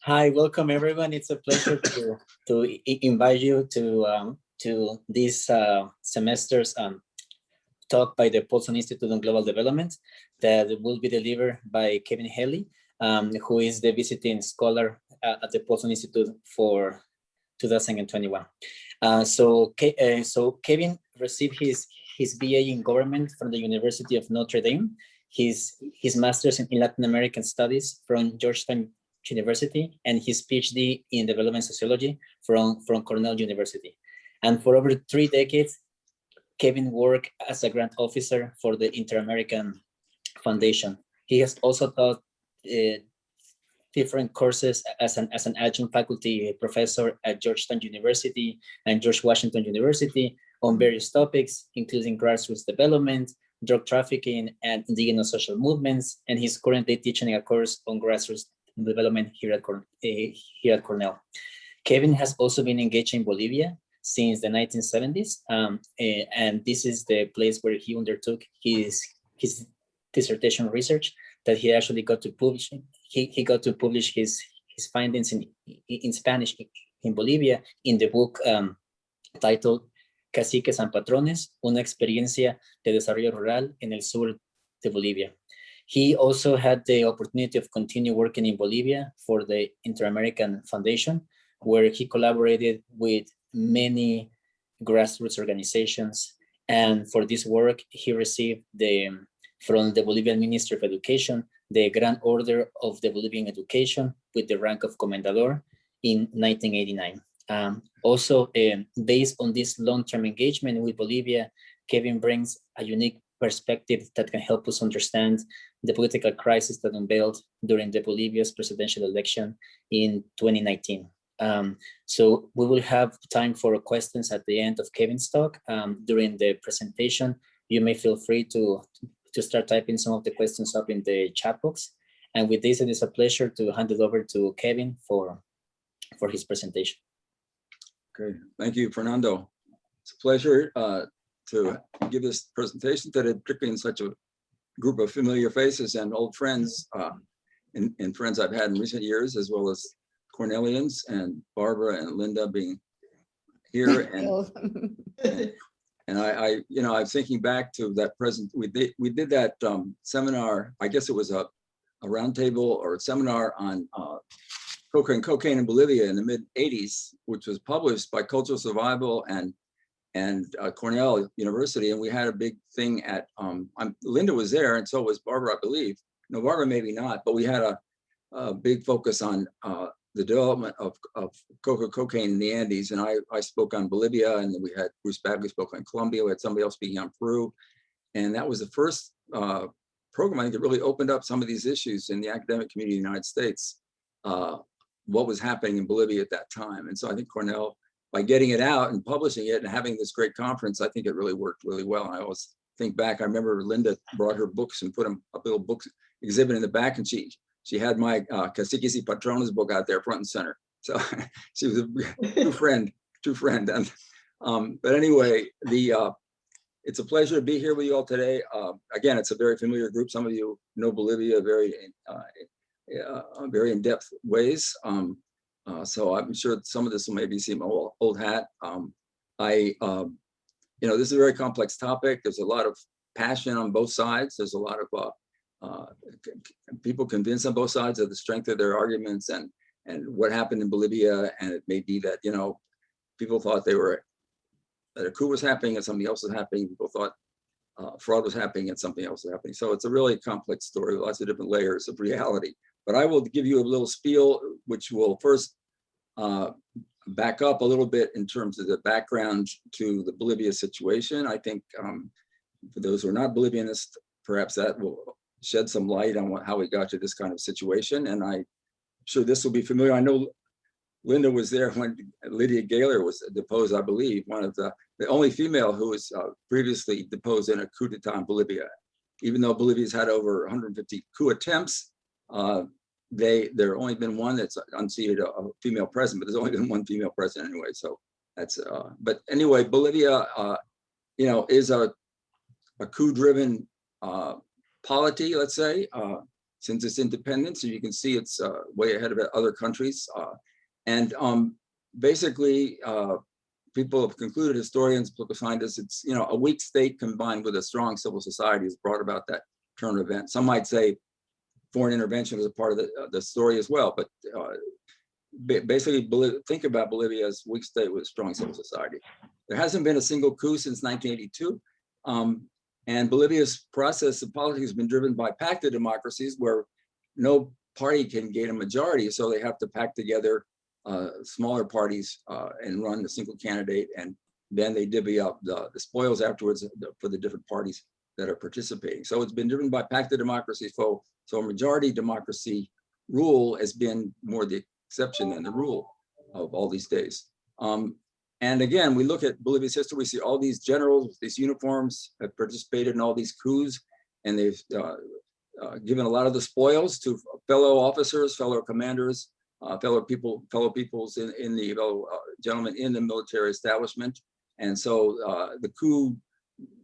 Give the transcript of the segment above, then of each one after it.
Hi, welcome everyone. It's a pleasure to invite you to this semester's talk by the Polson Institute on Global Development that will be delivered by Kevin Healy, who is the visiting scholar at the Polson Institute for 2021. So Kevin received his BA in government from the University of Notre Dame, his master's in Latin American studies from Georgetown University, and his PhD in development sociology from Cornell University. And for over 3 decades, Kevin worked as a grant officer for the Inter-American Foundation. He has also taught different courses as an adjunct faculty professor at Georgetown University and George Washington University on various topics, including grassroots development, drug trafficking, and indigenous social movements. And he's currently teaching a course on grassroots development here at Cornell. Kevin has also been engaged in Bolivia since the 1970s, and this is the place where he undertook his dissertation research that he actually got to publish. He got to publish his findings in Spanish in Bolivia in the book titled Caciques and Patrones, una experiencia de desarrollo rural en el sur de Bolivia. He also had the opportunity of continue working in Bolivia for the Inter-American Foundation, where he collaborated with many grassroots organizations. And for this work, he received from the Bolivian Ministry of Education, the Grand Order of the Bolivian Education with the rank of Comendador in 1989. Also, based on this long-term engagement with Bolivia, Kevin brings a unique perspective that can help us understand the political crisis that unveiled during the Bolivia's presidential election in 2019. So we will have time for questions at the end of Kevin's talk. During the presentation, you may feel free to start typing some of the questions up in the chat box. And with this, it is a pleasure to hand it over to Kevin for his presentation. Okay, thank you, Fernando. It's a pleasure to give this presentation today, particularly in such a group of familiar faces and old friends, and friends I've had in recent years, as well as Cornellians and Barbara and Linda being here. And I I was thinking back to that we did that seminar. I guess it was a roundtable or a seminar on cocaine in Bolivia in the mid '80s, which was published by Cultural Survival and Cornell University. And we had a big thing at, Linda was there, and so was Barbara, I believe. No, Barbara maybe not, but we had a big focus on the development of cocaine in the Andes. And I spoke on Bolivia, and we had Bruce Bagley spoke on Colombia. We had somebody else speaking on Peru. And that was the first program, I think, that really opened up some of these issues in the academic community in the United States, what was happening in Bolivia at that time. And so I think Cornell, by getting it out and publishing it and having this great conference, I think it really worked really well. And I always think back, I remember Linda brought her books and put a little book exhibit in the back, and she had my Caciques y Patrones book out there front and center. So she was a true friend. And, but anyway, it's a pleasure to be here with you all today. Again, it's a very familiar group. Some of you know Bolivia very in-depth ways. So I'm sure some of this will maybe seem old hat. This is a very complex topic. There's a lot of passion on both sides. There's a lot of people convinced on both sides of the strength of their arguments and what happened in Bolivia. And it may be that, people thought that a coup was happening and something else was happening. People thought fraud was happening and something else was happening. So it's a really complex story, lots of different layers of reality. But I will give you a little spiel, which will first back up a little bit in terms of the background to the Bolivia situation. I think for those who are not Bolivianists, perhaps that will shed some light on how we got to this kind of situation. And I'm sure this will be familiar. I know Linda was there when Lydia Gaylor was deposed, I believe, one of the only female who was previously deposed in a coup d'etat in Bolivia. Even though Bolivia's had over 150 coup attempts, there only been one that's unseated a female president, but there's only been one female president anyway. So that's but anyway, Bolivia is a coup-driven polity, let's say. since its independence. And you can see it's way ahead of other countries. Basically, people have concluded, historians, political scientists, it's, you know, a weak state combined with a strong civil society has brought about that turn event. Some might say foreign intervention was a part of the story as well, but basically think about Bolivia as a weak state with a strong civil society. There hasn't been a single coup since 1982. And Bolivia's process of politics has been driven by pacted democracies where no party can gain a majority. So they have to pack together smaller parties and run a single candidate. And then they divvy up the spoils afterwards for the different parties that are participating. So it's been driven by pacted democracies. So majority democracy rule has been more the exception than the rule of all these days. And again, we look at Bolivia's history, we see all these generals with these uniforms have participated in all these coups, and they've given a lot of the spoils to fellow officers, fellow commanders, fellow peoples in the fellow gentlemen in the military establishment. And so the coup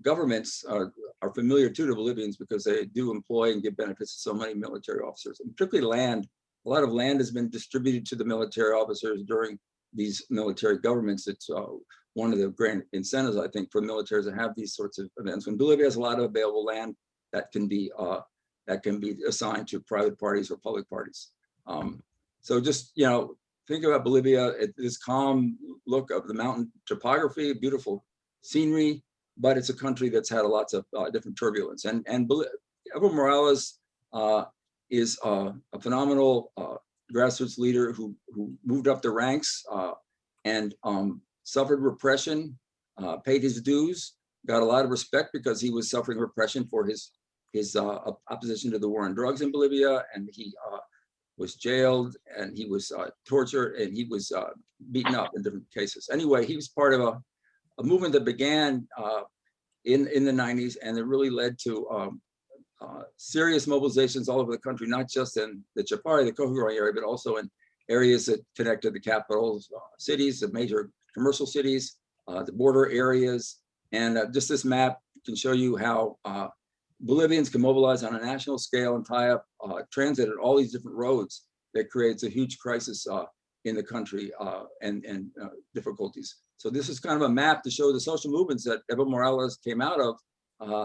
governments are familiar too to Bolivians because they do employ and give benefits to so many military officers, and particularly land. A lot of land has been distributed to the military officers during these military governments. It's one of the grand incentives, I think, for militaries to have these sorts of events. When Bolivia has a lot of available land that can be assigned to private parties or public parties. So just, you know, think about Bolivia, this calm look of the mountain topography, beautiful scenery, but it's a country that's had lots of different turbulence. And Evo Morales is a phenomenal grassroots leader who moved up the ranks and suffered repression, paid his dues, got a lot of respect because he was suffering repression for his opposition to the war on drugs in Bolivia, and he was jailed, and he was tortured, and he was beaten up in different cases. Anyway, he was part of a movement that began in the 90s, and it really led to serious mobilizations all over the country, not just in the Chapare, the Cojuangara area, but also in areas that connected the capitals, cities, the major commercial cities, the border areas. And just this map can show you how Bolivians can mobilize on a national scale and tie up transit at all these different roads that creates a huge crisis in the country and difficulties. So this is kind of a map to show the social movements that Evo Morales came out of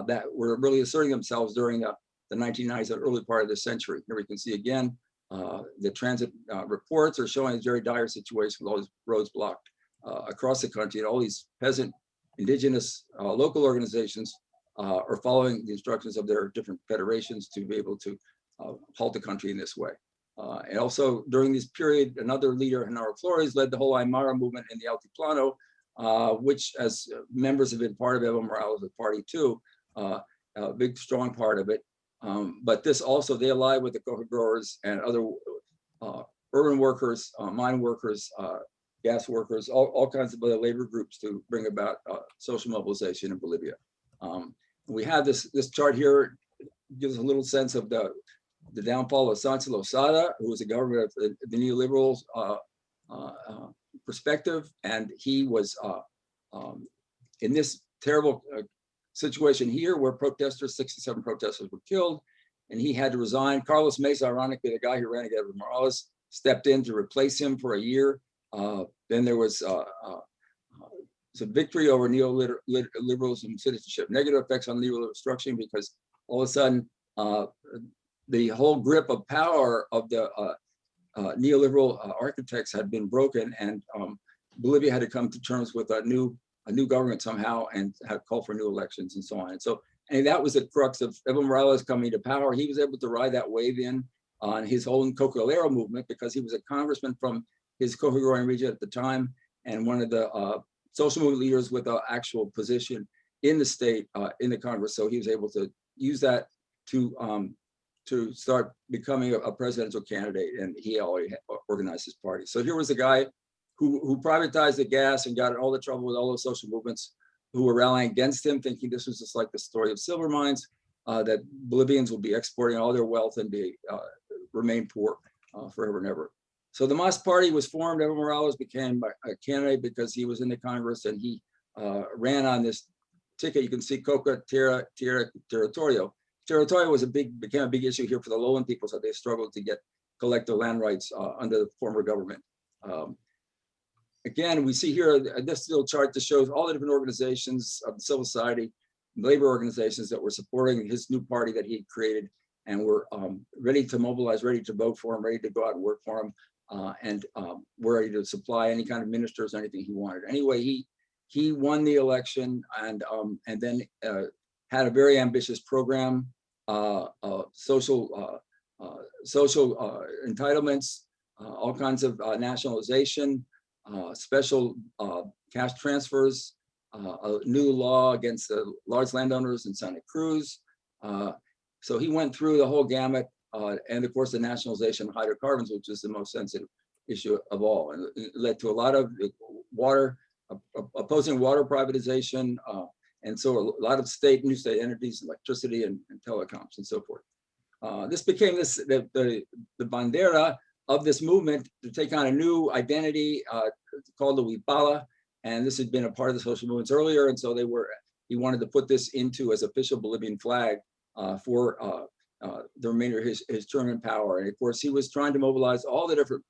that were really asserting themselves during the 1990s, the early part of the century. Here we can see again, the transit reports are showing a very dire situation with all these roads blocked across the country, and all these peasant, indigenous, local organizations are following the instructions of their different federations to be able to halt the country in this way. And also during this period, another leader, Genaro Flores, led the whole Aymara movement in the Altiplano, which as members have been part of Evo Morales' party too, a big, strong part of it. But this also, they ally with the coca growers and other urban workers, mine workers, gas workers, all kinds of other labor groups to bring about social mobilization in Bolivia. We have this chart here, gives a little sense of the downfall of Sánchez Lozada, who was a governor of the neoliberals perspective, and he was in this terrible situation here where 67 protesters were killed, and he had to resign. Carlos Mesa, ironically, the guy who ran against Morales, stepped in to replace him for a year. Then there was a victory over neoliberalism and citizenship, negative effects on neoliberal structuring, because all of a sudden the whole grip of power of the neoliberal architects had been broken, and Bolivia had to come to terms with a new government somehow and had called for new elections and so on. And so, and that was the crux of Evo Morales coming to power. He was able to ride that wave in on his own Cocalero movement because he was a congressman from his Cojuangara region at the time, and one of the social movement leaders with an actual position in the state, in the Congress. So he was able to use that to start becoming a presidential candidate, and he already organized his party. So here was a guy who privatized the gas and got in all the trouble with all those social movements who were rallying against him, thinking this was just like the story of silver mines, that Bolivians will be exporting all their wealth and remain poor forever and ever. So the MAS party was formed. Evo Morales became a candidate because he was in the Congress, and he ran on this ticket. You can see Coca Territorio. territorial became a big issue here for the lowland peoples, that they struggled to collect their land rights under the former government. Again, we see here this little chart that shows all the different organizations of civil society, labor organizations that were supporting his new party that he created, and were ready to mobilize, ready to vote for him, ready to go out and work for him, and were ready to supply any kind of ministers or anything he wanted. Anyway, he won the election, and then had a very ambitious program, social entitlements, all kinds of nationalization, special cash transfers, a new law against the large landowners in Santa Cruz. So he went through the whole gamut, and of course the nationalization of hydrocarbons, which is the most sensitive issue of all, and it led to a lot of water, opposing water privatization, and so a lot of new state entities, electricity and telecoms and so forth. This became the bandera of this movement to take on a new identity called the Wipala, and this had been a part of the social movements earlier, and so he wanted to put this into as official Bolivian flag for the remainder of his term in power. And of course, he was trying to mobilize all the different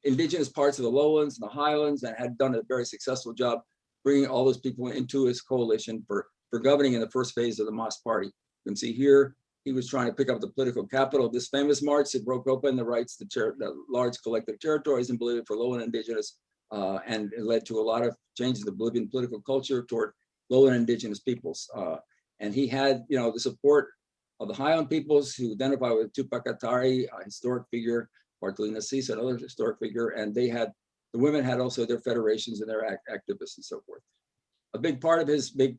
indigenous parts of the lowlands and the highlands, and had done a very successful job bringing all those people into his coalition for governing in the first phase of the MAS party. You can see here, he was trying to pick up the political capital of this famous march that broke open the rights to the large collective territories in Bolivia for lowland indigenous, and it led to a lot of changes in the Bolivian political culture toward lowland indigenous peoples. And he had, the support of the highland peoples who identify with Tupac Atari, a historic figure, Bartolina Cis, another historic figure, and the women had also their federations and their activists and so forth. A big part of his big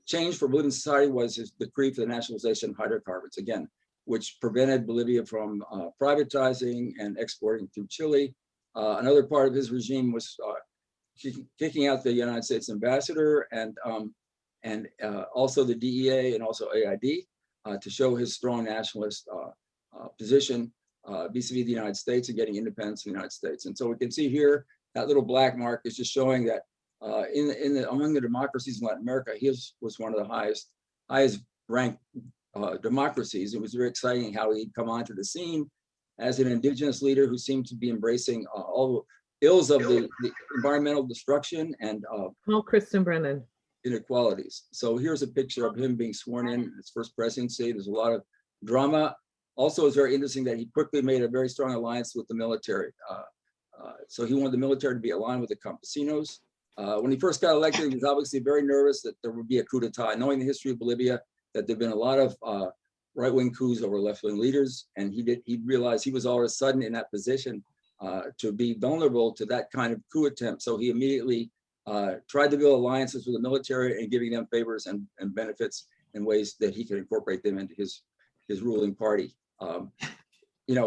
change for Bolivian society was his decree for the nationalization of hydrocarbons, again, which prevented Bolivia from privatizing and exporting through Chile. Another part of his regime was kicking out the United States ambassador and also the DEA and also AID to show his strong nationalist position vis-a-vis the United States and getting independence in the United States. And so we can see here, that little black mark is just showing that among the democracies in Latin America, his was one of the highest ranked democracies. It was very exciting how he'd come onto the scene as an indigenous leader who seemed to be embracing all the ills of the environmental destruction and Kristen Brennan. Inequalities. So here's a picture of him being sworn in his first presidency. There's a lot of drama. Also, it's very interesting that he quickly made a very strong alliance with the military. So he wanted the military to be aligned with the campesinos. When he first got elected, he was obviously very nervous that there would be a coup d'etat, knowing the history of Bolivia, that there'd been a lot of right-wing coups over left-wing leaders, and he realized he was all of a sudden in that position to be vulnerable to that kind of coup attempt. So he immediately tried to build alliances with the military and giving them favors and benefits in ways that he could incorporate them into his ruling party.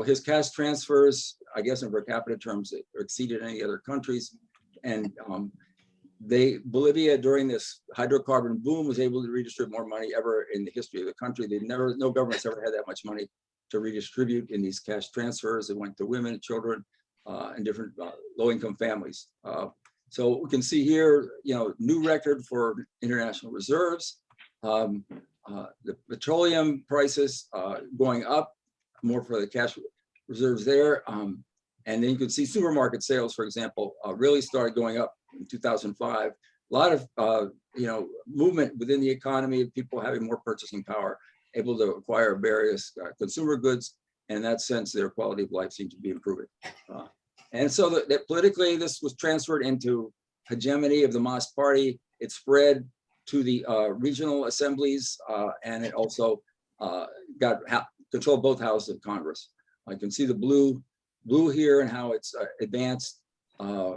His cash transfers, I guess in per capita terms, exceeded any other countries. And Bolivia during this hydrocarbon boom was able to redistribute more money ever in the history of the country. No government's ever had that much money to redistribute in these cash transfers. It went to women, children, and different low-income families. So we can see here, new record for international reserves, the petroleum prices going up, more for the cash reserves there. And then you can see supermarket sales, for example, really started going up in 2005. A lot of movement within the economy of people having more purchasing power, able to acquire various consumer goods, and in that sense, their quality of life seemed to be improving. And so that politically, this was transferred into hegemony of the MAS party. It spread to the regional assemblies, and it also controlled both houses of Congress. I can see the blue here and how it's advanced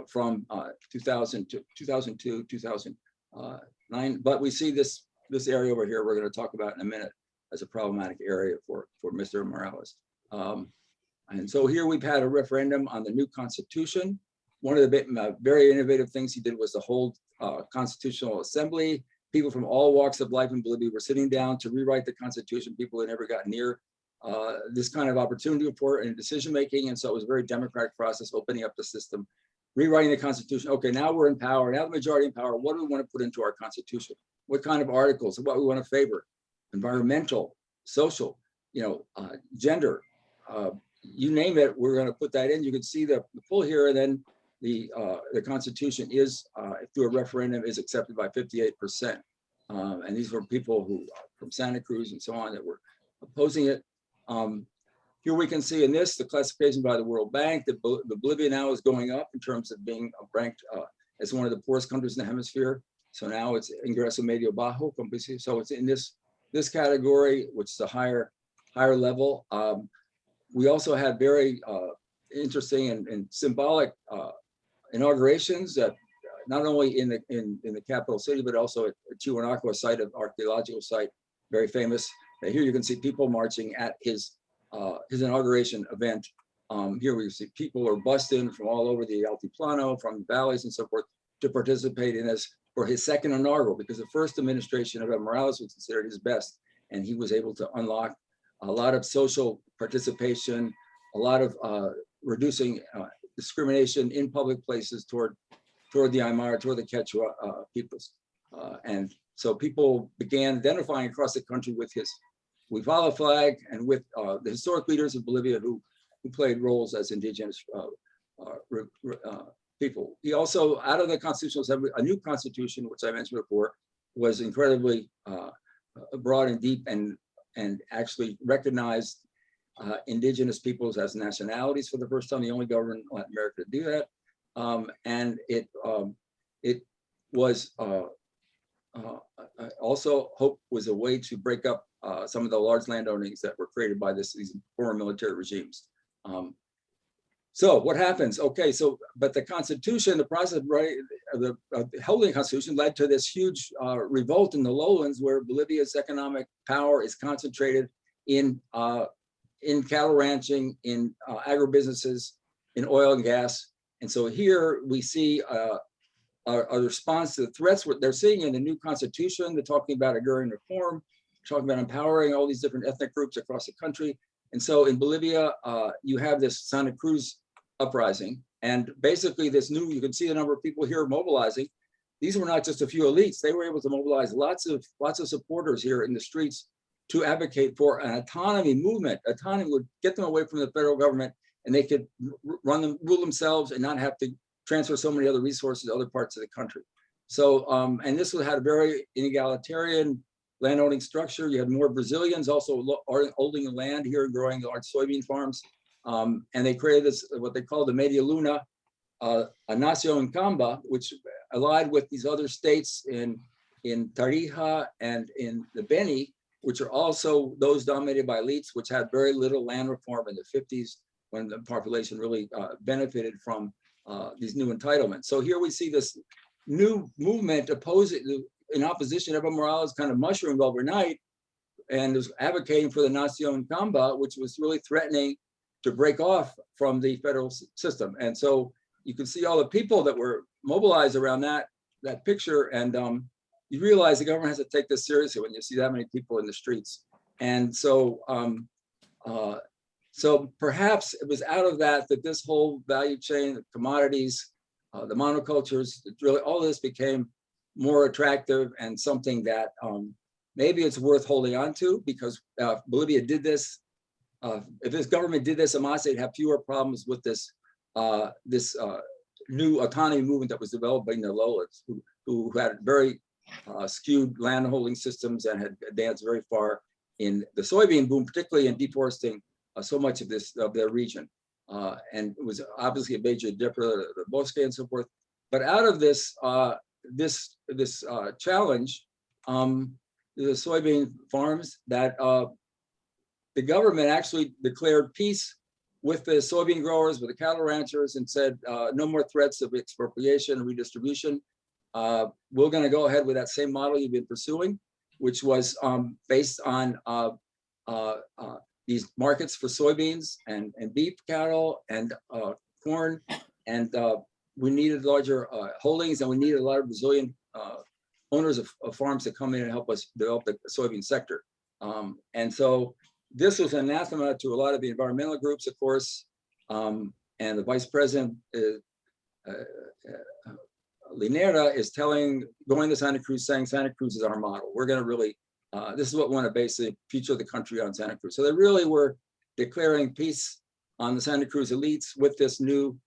from 2000 to 2002, 2009. But we see this area over here we're going to talk about in a minute as a problematic area for Mr. Morales. And so here we've had a referendum on the new constitution. One of the very innovative things he did was to hold constitutional assembly. People from all walks of life in Bolivia were sitting down to rewrite the constitution. People had never got near this kind of opportunity for in decision-making. And so it was a very democratic process, opening up the system, rewriting the constitution. Okay, now we're in power, now the majority in power. What do we want to put into our constitution? What kind of articles, what we want to favor? Environmental, social, gender, you name it, we're going to put that in. You can see the full here, and then the Constitution is, through a referendum, is accepted by 58%. And these were people who from Santa Cruz and so on that were opposing it. Here we can see in this the classification by the World Bank that Bolivia now is going up in terms of being ranked as one of the poorest countries in the hemisphere. So now it's ingreso medio bajo, so it's in this category, which is a higher level. We also had very interesting and symbolic inaugurations that not only in the capital city, but also at Tiwanaku, a site of archaeological site, very famous. Here you can see people marching at his inauguration event. Here we see people are busting from all over the Altiplano, from the valleys and so forth, to participate in this for his second inaugural, because the first administration of Evo Morales was considered his best, and he was able to unlock a lot of social participation, a lot of reducing discrimination in public places toward the Aymara, toward the Quechua peoples. And so people began identifying across the country with his Huipala flag and with the historic leaders of Bolivia who played roles as indigenous people. He also, out of the Constitutional Assembly, a new constitution, which I mentioned before, was incredibly broad and deep, and actually recognized indigenous peoples as nationalities for the first time, the only government in Latin America to do that. And it was also hope was a way to break up some of the large landownings that were created by these former military regimes. So what happens? Okay, so but the Constitution, the process of the holding the Constitution led to this huge revolt in the lowlands, where Bolivia's economic power is concentrated in cattle ranching, in agribusinesses, in oil and gas. And so here we see a response to the threats they're seeing in the new Constitution. They're talking about agrarian reform, talking about empowering all these different ethnic groups across the country. And so in Bolivia, you have this Santa Cruz uprising. And basically you can see the number of people here mobilizing. These were not just a few elites. They were able to mobilize lots of supporters here in the streets to advocate for an autonomy movement. Autonomy would get them away from the federal government, and they could rule themselves and not have to transfer so many other resources to other parts of the country. So, and this had a very inegalitarian landowning structure. You had more Brazilians also holding the land here, growing large soybean farms. And they created this, what they call the Media Luna, a Nación Camba, which allied with these other states in Tarija and in the Beni, which are also those dominated by elites, which had very little land reform in the 50s, when the population really benefited from these new entitlements. So here we see this new movement in opposition. Evo Morales kind of mushroomed overnight and was advocating for the Nación Camba, which was really threatening to break off from the federal system. And so you can see all the people that were mobilized around that picture, and you realize the government has to take this seriously when you see that many people in the streets. And so, so perhaps it was out of that this whole value chain, the commodities, the monocultures, really all this became more attractive and something that maybe it's worth holding on to, because Bolivia did this. If this government did this, Hamas, they'd have fewer problems with this new autonomy movement that was developed in the lowlands, who had very skewed landholding systems and had advanced very far in the soybean boom, particularly in deforesting so much of their region. And it was obviously a major dipper, the bosque and so forth. But out of this challenge, the soybean farms that the government actually declared peace with the soybean growers, with the cattle ranchers, and said no more threats of expropriation and redistribution. We're going to go ahead with that same model you've been pursuing, which was based on these markets for soybeans and beef cattle and corn. And we needed larger holdings, and we needed a lot of Brazilian owners of farms to come in and help us develop the soybean sector. And so this was anathema to a lot of the environmental groups, of course, and the vice president, Linera, is going to Santa Cruz, saying Santa Cruz is our model. We're going to really this is what we want to base the future of the country on Santa Cruz. So they really were declaring peace on the Santa Cruz elites with this new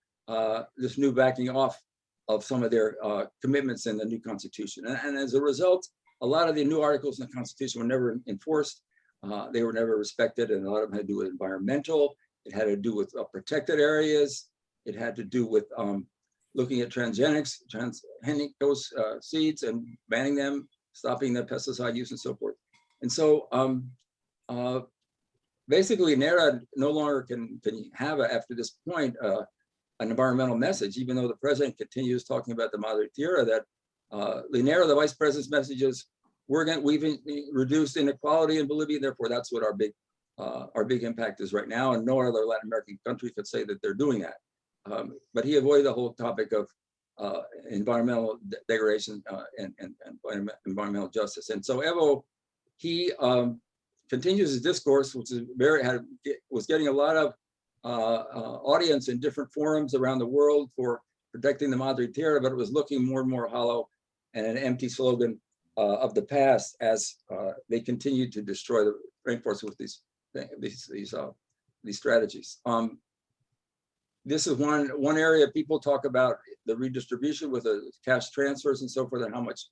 backing off of some of their commitments in the new constitution. And as a result, a lot of the new articles in the constitution were never enforced. They were never respected, and a lot of them had to do with environmental. It had to do with protected areas. It had to do with looking at transgenic seeds and banning them, stopping the pesticide use and so forth. And so basically NERA no longer can have, after this point, an environmental message, even though the president continues talking about the Madre Tierra, that NERA, the vice president's message is, we've reduced inequality in Bolivia, therefore that's what our big impact is right now, and no other Latin American country could say that they're doing that. But he avoided the whole topic of environmental degradation and environmental justice. And so Evo, he continues his discourse, which is was getting a lot of audience in different forums around the world for protecting the Madre Tierra, but it was looking more and more hollow and an empty slogan of the past as they continued to destroy the rainforest with these strategies. This is one area people talk about the redistribution with the cash transfers and so forth, and how much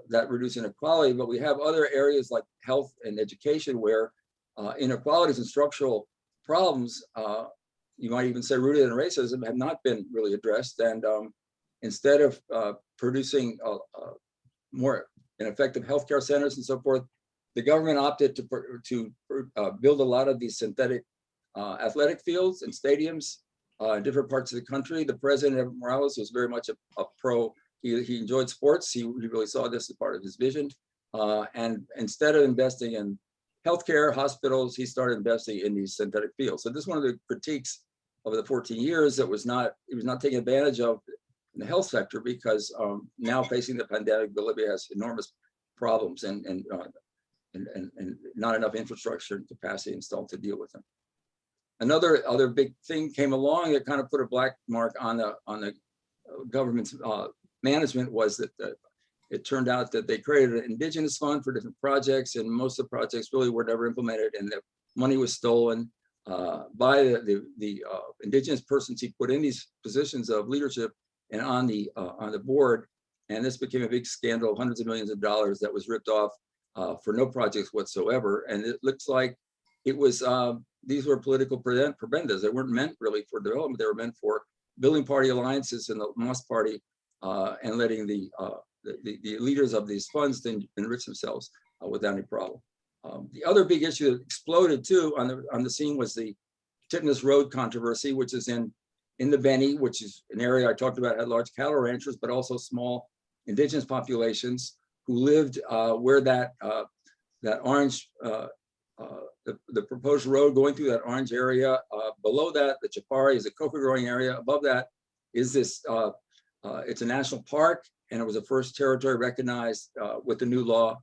that reduces inequality. But we have other areas like health and education where inequalities and structural problems, you might even say rooted in racism, have not been really addressed. And instead of producing more effective healthcare centers and so forth, the government opted to build a lot of these synthetic athletic fields and stadiums in different parts of the country. The president, Evo Morales, was very much a pro. He enjoyed sports. He really saw this as part of his vision. And instead of investing in healthcare, hospitals, he started investing in these synthetic fields. So this is one of the critiques of the 14 years that he was not taking advantage of in the health sector, because now facing the pandemic, Bolivia has enormous problems and not enough infrastructure and capacity installed to deal with them. Other big thing came along that kind of put a black mark on the government's management, was that it turned out that they created an indigenous fund for different projects, and most of the projects really were never implemented, and the money was stolen by the indigenous persons he put in these positions of leadership and on the board. And this became a big scandal, hundreds of millions of dollars that was ripped off for no projects whatsoever. And it looks like it was, these were political prebendas. They weren't meant really for development. They were meant for building party alliances in the MAS party and letting the leaders of these funds to enrich themselves without any problem. The other big issue that exploded too on the scene was the Titness Road controversy, which is in the Beni, which is an area I talked about, had large cattle ranchers, but also small indigenous populations who lived where that orange, the proposed road going through that orange area. Below that, the Chapari is a coca growing area. Above that is this, it's a national park, and it was the first territory recognized with the new law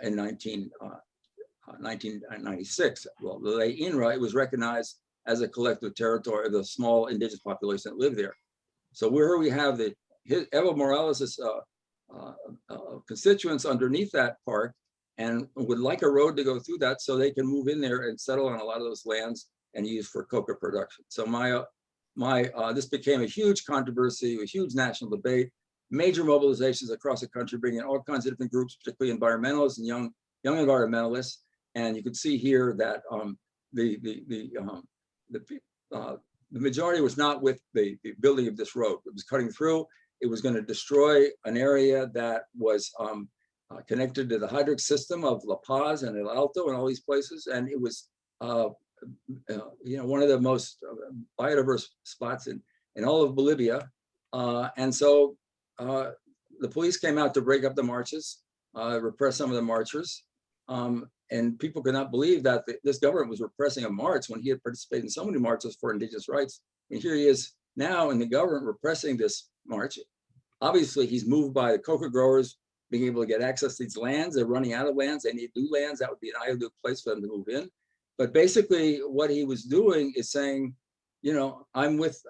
in 1996. Well, the ley INRA, it was recognized as a collective territory of the small indigenous population that lived there. So where we have Evo Morales' constituents underneath that park, and would like a road to go through that so they can move in there and settle on a lot of those lands and use for coca production. So this became a huge controversy, a huge national debate, major mobilizations across the country, bringing all kinds of different groups, particularly environmentalists and young environmentalists. And you can see here that the majority was not with the building of this road. It was cutting through. It was going to destroy an area that was connected to the hydric system of La Paz and El Alto and all these places. And it was one of the most biodiverse spots in all of Bolivia. And so the police came out to break up the marches, repress some of the marchers. And people could not believe that this government was repressing a march when he had participated in so many marches for indigenous rights. And here he is now in the government repressing this march. Obviously, he's moved by the coca growers being able to get access to these lands. They're running out of lands. They need new lands. That would be an ideal place for them to move in. But basically, what he was doing is saying, I'm with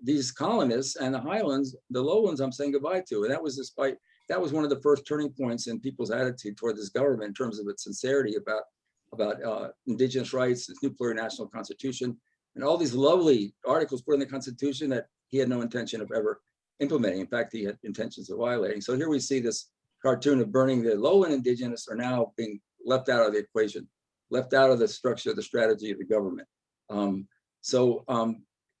these colonists, and the highlands, the lowlands, I'm saying goodbye to. And that was despite that was one of the first turning points in people's attitude toward this government in terms of its sincerity about indigenous rights, its new plurinational constitution, and all these lovely articles put in the Constitution that he had no intention of ever implementing. In fact, he had intentions of violating. So here we see this cartoon of burning the lowland indigenous are now being left out of the equation, left out of the structure, the strategy of the government.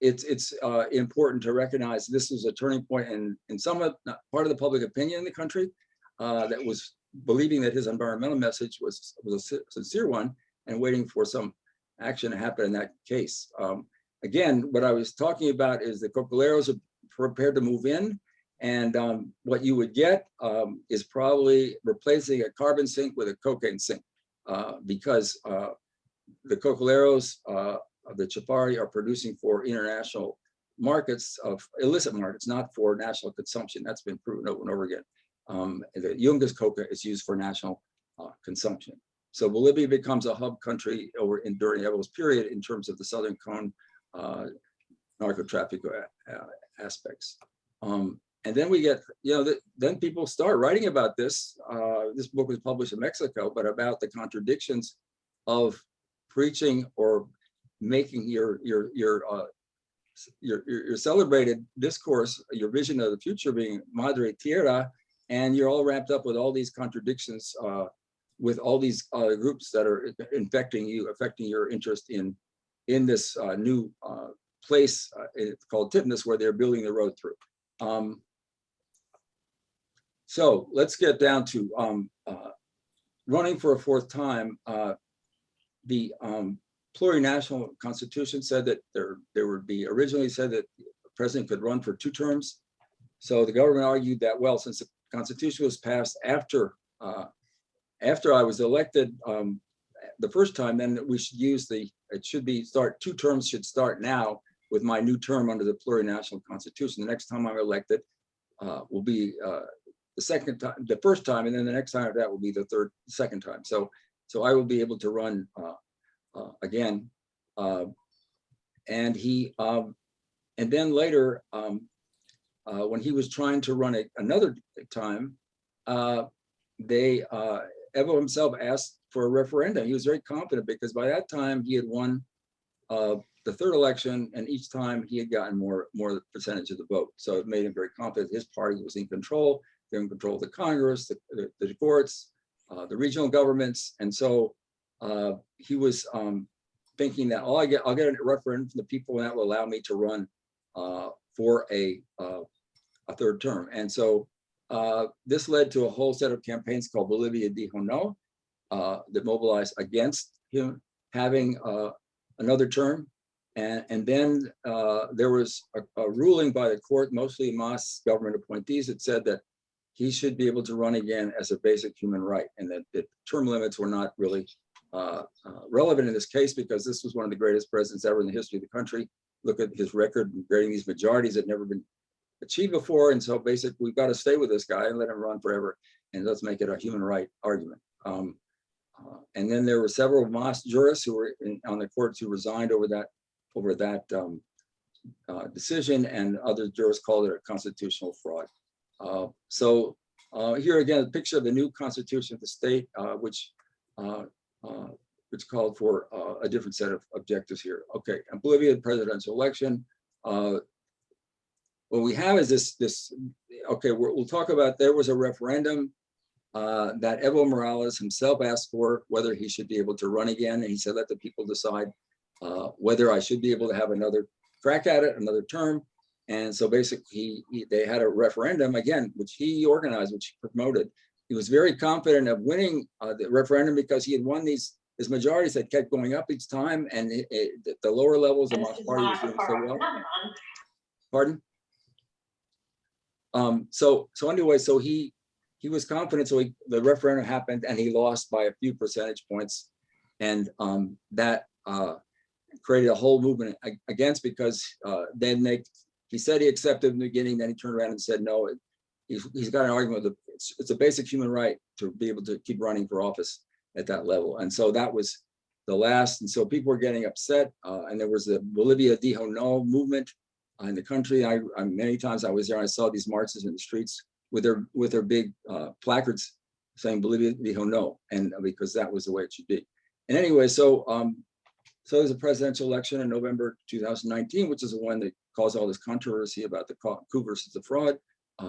It's important to recognize this was a turning point in some of part of the public opinion in the country that was believing that his environmental message was a sincere one and waiting for some action to happen in that case. Again, what I was talking about is the cocaleros are prepared to move in, and what you would get is probably replacing a carbon sink with a cocaine sink, because the cocaleros of the Chapari are producing for international markets, of illicit markets, not for national consumption. That's been proven over and over again. The Yungas coca is used for national consumption. So Bolivia becomes a hub country during Evo's period in terms of the Southern Cone narco-traffic aspects. And then we get, then people start writing about this. This book was published in Mexico, but about the contradictions of preaching or making your celebrated discourse, your vision of the future being Madre Tierra, and you're all wrapped up with all these contradictions with all these groups that are affecting your interest in this new place called Titnus, where they're building the road through. So let's get down to running for a fourth time. The plurinational constitution said that there would be, originally said that the president could run for 2 terms. So the government argued that, well, since the constitution was passed after I was elected the first time, then we should use 2 terms should start now with my new term under the plurinational constitution. The next time I'm elected will be the first time, and then the next time that will be the second time. So I will be able to run again. And then later, when he was trying to run another time, Evo himself asked for a referendum. He was very confident because by that time he had won the third election, and each time he had gotten more percentage of the vote. So it made him very confident his party was in control. They're in control of the Congress, the courts, the regional governments, and so he was thinking that I'll get a referendum from the people, and that will allow me to run for a third term. And so this led to a whole set of campaigns called Bolivia Dijo No, that mobilized against him having another term. And then there was a ruling by the court, mostly Mas government appointees, that said that he should be able to run again as a basic human right, and that term limits were not really relevant in this case, because this was one of the greatest presidents ever in the history of the country. Look at his record in creating these majorities that never been achieved before. And so basically, we've got to stay with this guy and let him run forever, and let's make it a human right argument. And then there were several Mas jurists who were on the courts who resigned over that decision, and other jurists called it a constitutional fraud. So here again, a picture of the new constitution of the state, which called for a different set of objectives here. Okay, and Bolivia presidential election. What we have is this. Okay, we'll talk about. There was a referendum that Evo Morales himself asked for, whether he should be able to run again, and he said, let the people decide whether I should be able to have another crack at it, another term. And so basically, they had a referendum again, which he organized, which he promoted. He was very confident of winning the referendum because he had won these majorities that kept going up each time, and the lower levels of Mas party was doing so well. Pardon? So anyway, so he was confident. So the referendum happened, and he lost by a few percentage points, and that created a whole movement against, because then he said he accepted in the beginning, then he turned around and said no. He's got an argument with it's a basic human right to be able to keep running for office at that level, and so that was the last. And so people were getting upset, and there was the Bolivia Dijo No movement in the country. Many times I was there, and I saw these marches in the streets with their big placards saying Bolivia dijo no, and because that was the way it should be. And anyway, so there's a presidential election in November 2019, which is the one that caused all this controversy about the coup versus the fraud.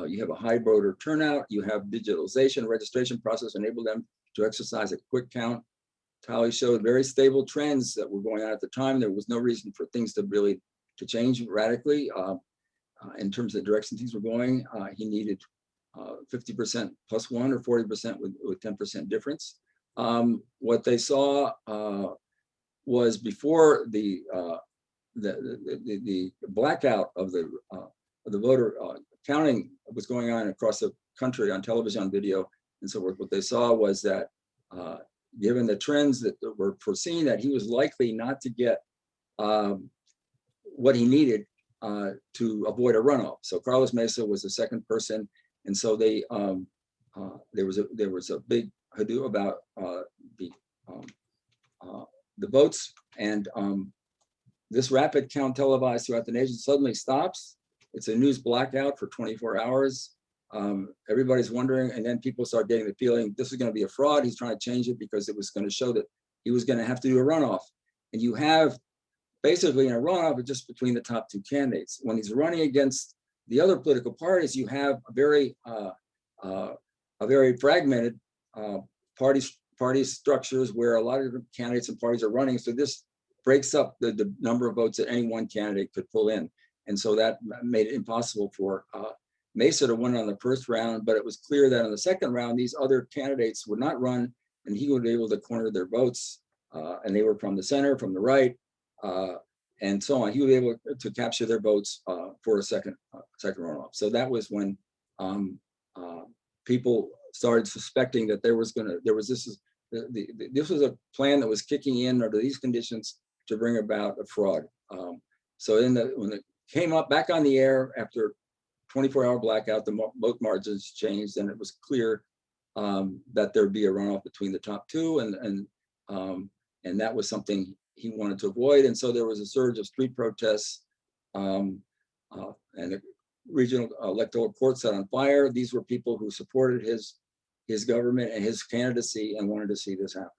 You have a high voter turnout. You have digitalization, registration process enabled them to exercise a quick count. Tally showed very stable trends that were going on at the time. There was no reason for things to change radically in terms of the direction things were going. He needed 50% plus one or 40% with 10% difference. What they saw was before the blackout of the voter counting was going on across the country on television, on video, and so forth. What they saw was that given the trends that were foreseen, that he was likely not to get what he needed to avoid a runoff. So Carlos Mesa was the second person, and so they there was a big hoodoo about the votes, and this rapid count televised throughout the nation suddenly stops. It's a news blackout for 24 hours. Everybody's wondering, and then people start getting the feeling this is going to be a fraud. He's trying to change it because it was going to show that he was going to have to do a runoff. And you have basically in a runoff just between the top two candidates. When he's running against the other political parties, you have a very fragmented party structures where a lot of different candidates and parties are running. So this breaks up the number of votes that any one candidate could pull in. And so that made it impossible for Mesa to win on the first round, but it was clear that in the second round, these other candidates would not run and he would be able to corner their votes. And they were from the center, from the right, and so on. He would be able to capture their votes for a second runoff. So that was when people started suspecting that this was a plan that was kicking in under these conditions to bring about a fraud. So when it came up back on the air after 24-hour blackout, the vote margins changed, and it was clear that there'd be a runoff between the top two, and that was something he wanted to avoid. And so there was a surge of street protests, and the regional electoral court set on fire. These were people who supported his government and his candidacy and wanted to see this happen.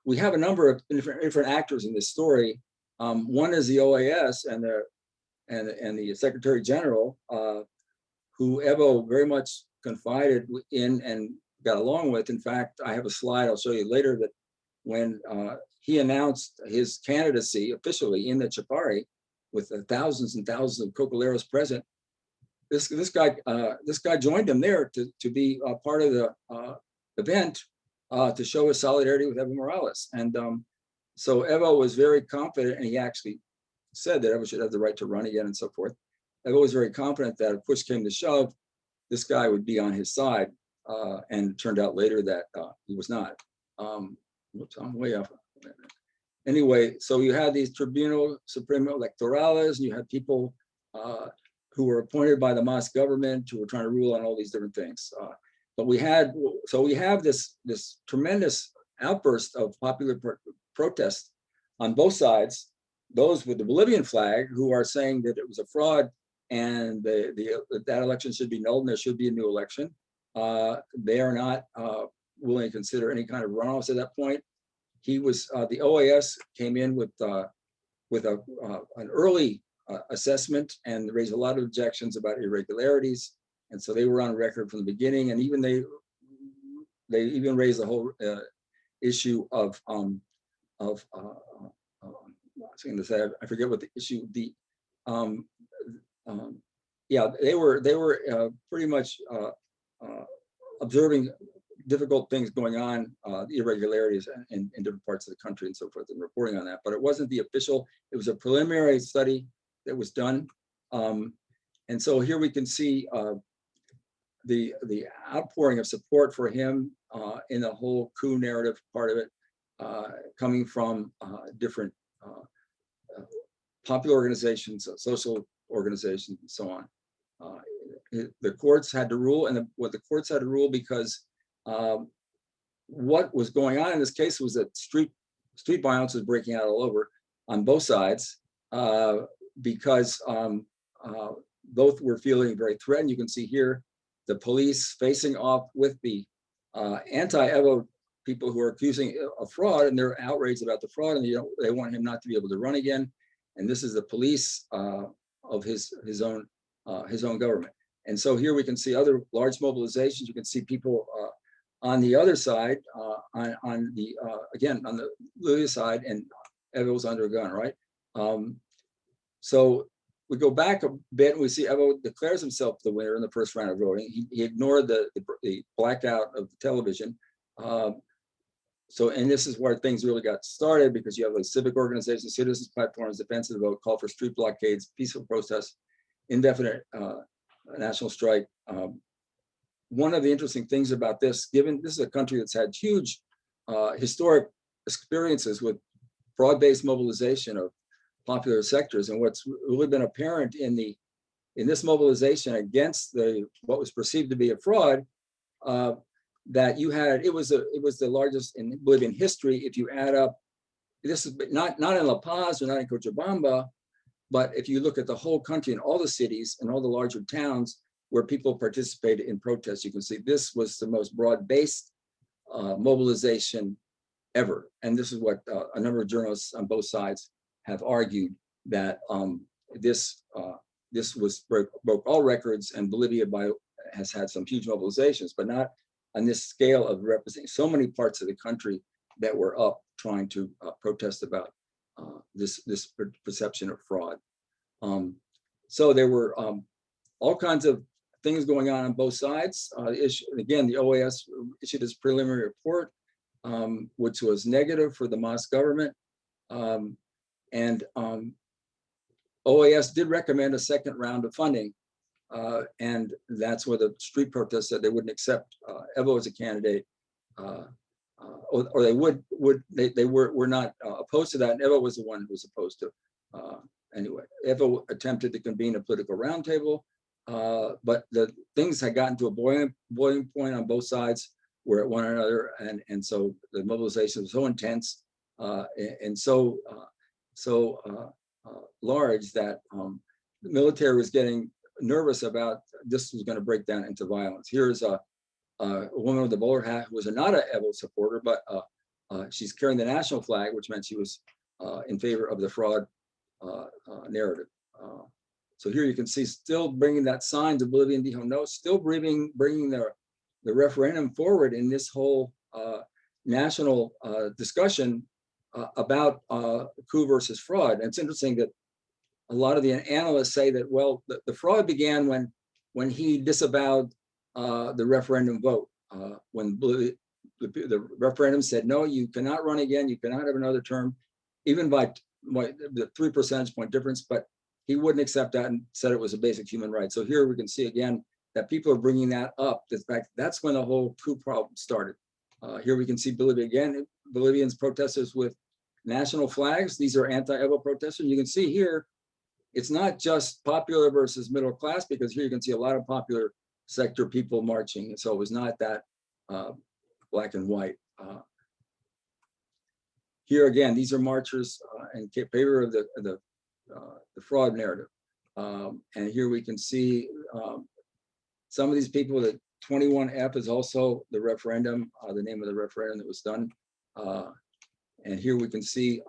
We have a number of different actors in this story. One is the OAS and the Secretary General, who Evo very much confided in and got along with. In fact, I have a slide I'll show you later that when he announced his candidacy officially in the Chapari with thousands and thousands of cocoleros present, this guy joined him there to be a part of the event to show his solidarity with Evo Morales. And so Evo was very confident, and he actually said that Evo should have the right to run again and so forth. Evo was very confident that if push came to shove, this guy would be on his side. And it turned out later that he was not. Whoops, I'm way off. Anyway, so you had these Tribunal Supremo Electorales, and you had people who were appointed by the Mas government who were trying to rule on all these different things. But we have this tremendous outburst of popular protest on both sides. Those with the Bolivian flag who are saying that it was a fraud and that election should be nulled and there should be a new election. They are not willing to consider any kind of runoffs at that point. He was the OAS came in with an early assessment and raised a lot of objections about irregularities, and so they were on record from the beginning. And even they even raised the whole issue of I was going to say, I forget what the issue. They were pretty much observing difficult things going on, irregularities in different parts of the country and so forth, and reporting on that. But it wasn't the official. It was a preliminary study that was done, and so here we can see the outpouring of support for him in the whole coup narrative part of it, coming from different popular organizations, social organizations, and so on. The courts had to rule, and what the courts had to rule because what was going on in this case was that street violence was breaking out all over on both sides because both were feeling very threatened. You can see here the police facing off with the anti-Evo people who are accusing of fraud, and they're outraged about the fraud, and they want him not to be able to run again. And this is the police of his own government. And so here we can see other large mobilizations. You can see people on the other side, again on the Bolivia side, and Evo's under a gun, right? So we go back a bit and we see Evo declares himself the winner in the first round of voting. He ignored the blackout of the television. And this is where things really got started, because you have like civic organizations, citizens platforms, defense of the vote, call for street blockades, peaceful protests, indefinite national strike. One of the interesting things about this, given this is a country that's had huge historic experiences with broad-based mobilization of popular sectors, and what's really been apparent in this mobilization against what was perceived to be a fraud, that you had, it was the largest in Bolivian history. If you add up, this is not in La Paz or not in Cochabamba, but if you look at the whole country and all the cities and all the larger towns where people participated in protests, you can see this was the most broad-based mobilization ever. And this is what a number of journalists on both sides have argued, that this broke all records, and Bolivia has had some huge mobilizations, but not on this scale of representing so many parts of the country that were up trying to protest about this perception of fraud. So there were all kinds of things going on both sides. Again, the OAS issued its preliminary report, which was negative for the Mas government. And OAS did recommend a second round of funding. And that's where the street protests said they wouldn't accept Evo as a candidate, or they were not opposed to that. And Evo was the one who was opposed to. Anyway, Evo attempted to convene a political roundtable, but the things had gotten to a boiling point on both sides, were at one another, and so the mobilization was so intense and so large that the military was getting nervous about this was going to break down into violence. Here's a woman with a bowler hat who was not an Evo supporter, but she's carrying the national flag, which meant she was in favor of the fraud narrative. So here you can see still bringing that sign to Bolivian Dijo No, still bringing the referendum forward in this whole national discussion about coup versus fraud. And it's interesting that a lot of the analysts say that, well, the fraud began when he disavowed the referendum vote, when the referendum said, no, you cannot run again, you cannot have another term, even by the 3 percentage point difference, but he wouldn't accept that and said it was a basic human right. So here we can see again that people are bringing that up. In fact, that's when the whole coup problem started. Here we can see Bolivia again, Bolivians protesters with national flags. These are anti-Evo protesters. You can see here, it's not just popular versus middle class, because here you can see a lot of popular sector people marching. And so it was not that black and white. Here again, these are marchers in favor of the fraud narrative. And here we can see some of these people. That 21F is also the referendum, the name of the referendum that was done. And here we can see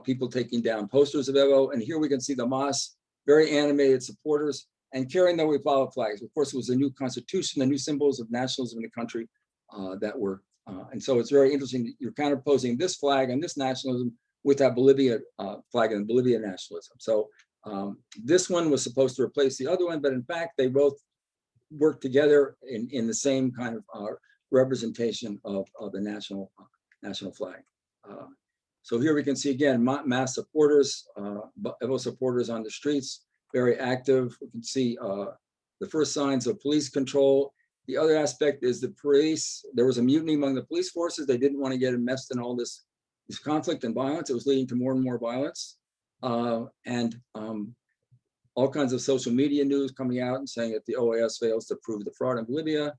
people taking down posters of Evo. And here we can see the Mas, very animated supporters, and carrying the We Follow flags. Of course, it was a new constitution, the new symbols of nationalism in the country that were, and so it's very interesting that you're counterposing this flag and this nationalism with that Bolivia flag and Bolivia nationalism. So this one was supposed to replace the other one, but in fact, they both work together in the same kind of representation of the national flag. So here we can see again mass supporters, Evo supporters on the streets, very active. We can see the first signs of police control. The other aspect is the police. There was a mutiny among the police forces. They didn't want to get enmeshed in all this conflict and violence. It was leading to more and more violence. And all kinds of social media news coming out and saying that the OAS fails to prove the fraud in Bolivia.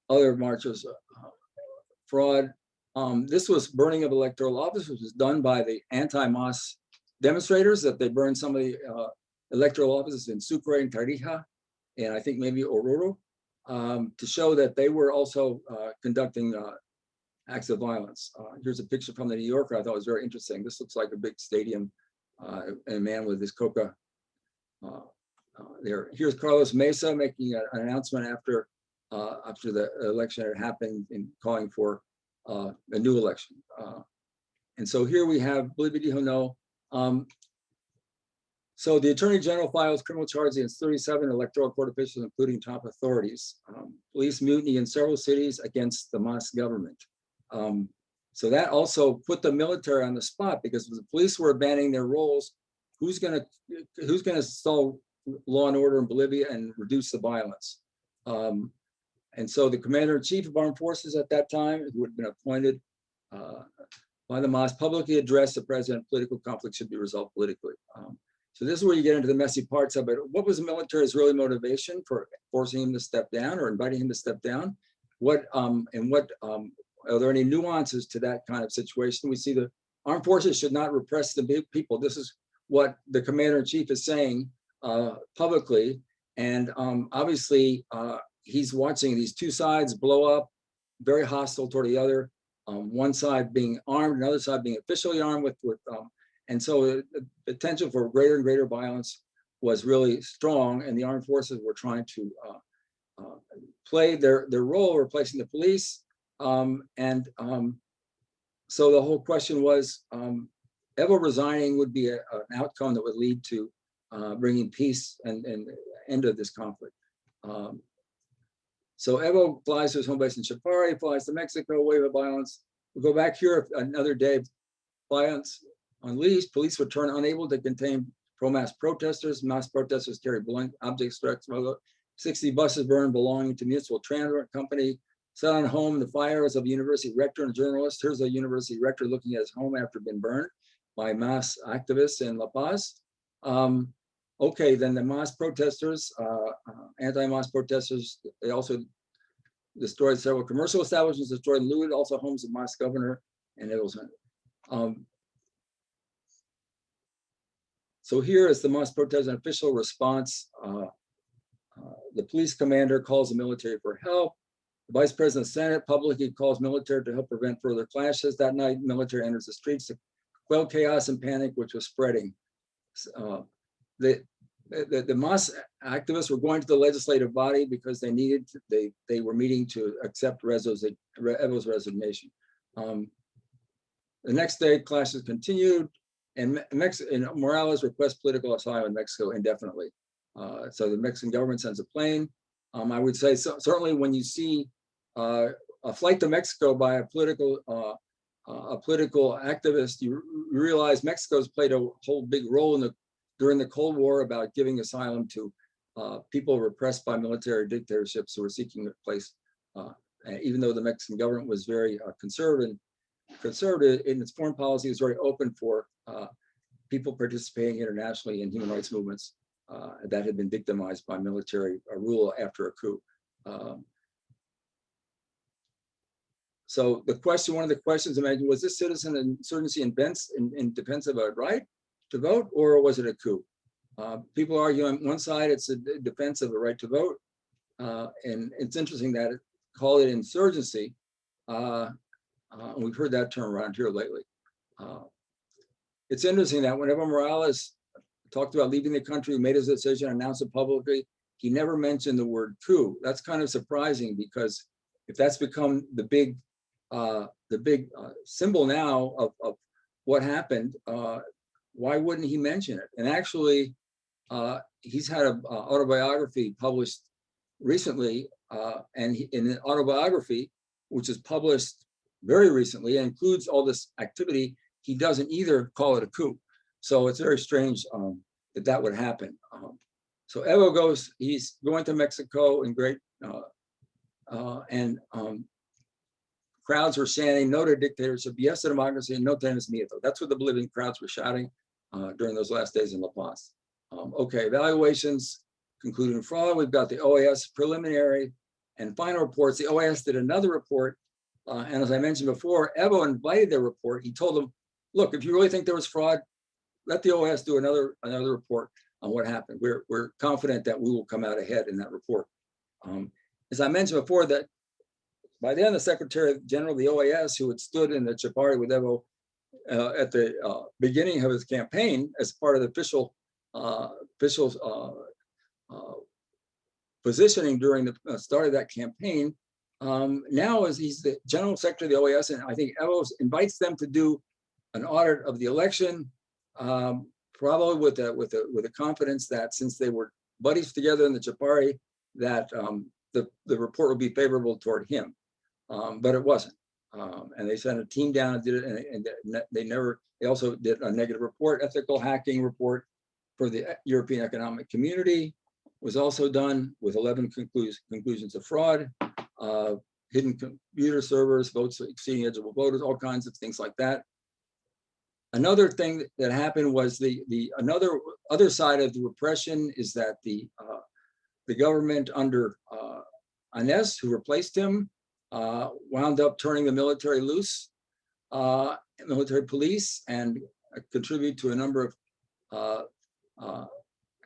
Other marchers, fraud. This was burning of electoral offices, was done by the anti-Mas demonstrators, that they burned some of the electoral offices in Sucre and Tarija, and I think maybe Oruro, to show that they were also conducting acts of violence. Here's a picture from the New Yorker I thought was very interesting. This looks like a big stadium and a man with his coca there. Here's Carlos Mesa making an announcement after the election had happened in calling for a new election. And so here we have Bolivia dijo no. So the Attorney General files criminal charges against 37 electoral court officials, including top authorities. Police mutiny in several cities against the MAS government. So that also put the military on the spot, because if the police were abandoning their roles, who's gonna install law and order in Bolivia and reduce the violence? And so the commander-in-chief of armed forces at that time, who had been appointed by the MAS, publicly addressed the president, political conflict should be resolved politically. So this is where you get into the messy parts of it. What was the military's really motivation for forcing him to step down or inviting him to step down? Are there any nuances to that kind of situation? We see the armed forces should not repress the people. This is what the commander-in-chief is saying publicly. And obviously, he's watching these two sides blow up, very hostile toward the other. One side being armed, another side being officially armed and so the potential for greater and greater violence was really strong, and the armed forces were trying to play their role, replacing the police. So the whole question was, Evo resigning would be an outcome that would lead to bringing peace and end of this conflict. So Evo flies to his home base in Chapare, flies to Mexico, wave of violence. We'll go back here another day, violence unleashed, police return unable to contain pro-mass protesters. Mass protesters carry blunt objects, threats, 60 buses burned belonging to municipal transport company. Set on home the fires of a university rector and journalist. Here's a university rector looking at his home after being burned by mass activists in La Paz. Okay, then the mass protesters, anti-mass protesters, they also destroyed several commercial establishments, destroyed and looted also homes of mass governor and it was. So here is the mass protest and official response. The police commander calls the military for help. The vice president of the Senate publicly calls military to help prevent further clashes. That night, military enters the streets to quell chaos and panic, which was spreading. The mass activists were going to the legislative body because they were meeting to accept Evo's resignation. The next day, clashes continued. And Morales requests political asylum in Mexico indefinitely. So the Mexican government sends a plane. I would say certainly when you see a flight to Mexico by a political activist, you realize Mexico's played a whole big role during the Cold War about giving asylum to people repressed by military dictatorships who were seeking a place. Even though the Mexican government was very conservative in its foreign policy, it was very open for people participating internationally in human rights movements that had been victimized by military rule after a coup. So one of the questions, imagine, was this citizen insurgency in defense of a right to vote, or was it a coup? People argue on one side it's a defense of a right to vote, and it's interesting that call it insurgency. We've heard that term around here lately. It's interesting that whenever Morales talked about leaving the country, made his decision, announced it publicly, he never mentioned the word coup. That's kind of surprising, because if that's become the big symbol now of what happened, why wouldn't he mention it? And actually, he's had an autobiography published recently, and in an autobiography, which is published very recently, and includes all this activity, he doesn't either call it a coup. So it's very strange that would happen. So Evo he's going to Mexico in great, crowds were chanting, no to dictatorship, yes to democracy, and no tennis miedo. That's what the Bolivian crowds were shouting during those last days in La Paz. Okay, evaluations concluding fraud. We've got the OAS preliminary and final reports. The OAS did another report. And as I mentioned before, Evo invited their report. He told them, look, if you really think there was fraud, let the OAS do another report. on what happened. We're confident that we will come out ahead in that report. As I mentioned before, that by then the Secretary General of the OAS, who had stood in the Chapari with Evo at the beginning of his campaign as part of the official positioning during the start of that campaign, now as he's the General Secretary of the OAS, and I think Evo invites them to do an audit of the election, probably with the confidence that since they were buddies together in the Chapari, that the report would be favorable toward him, but it wasn't. And they sent a team down and did it, and they also did a negative report, ethical hacking report for the European Economic Community was also done with 11 conclusions of fraud, hidden computer servers, votes exceeding eligible voters, all kinds of things like that. Another thing that happened was the other side of the repression is that the government under Ines, who replaced him, wound up turning the military loose, military police, and contribute to a number of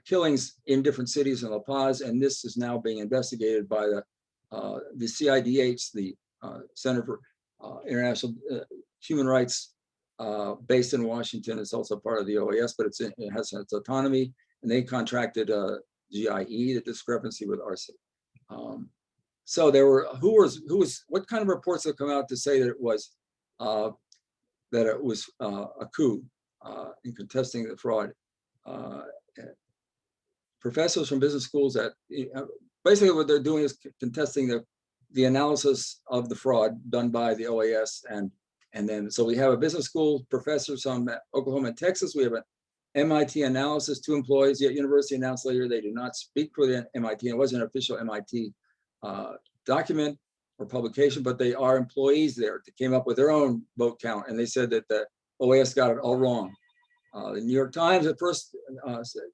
killings in different cities in La Paz, and this is now being investigated by the CIDH, the Center for International Human Rights, based in Washington. It's also part of the OAS, but it has its autonomy, and they contracted GIE, the discrepancy with RC. So there were what kind of reports have come out to say that it was a coup in contesting the fraud. Professors from business schools that basically what they're doing is contesting the analysis of the fraud done by the OAS, and then so we have a business school professors from Oklahoma and Texas. We have an MIT analysis, 2 employees, yet university announced later they do not speak for the MIT. It wasn't an official MIT document or publication, but they are employees there that came up with their own vote count, and they said that the OAS got it all wrong. The New York Times at first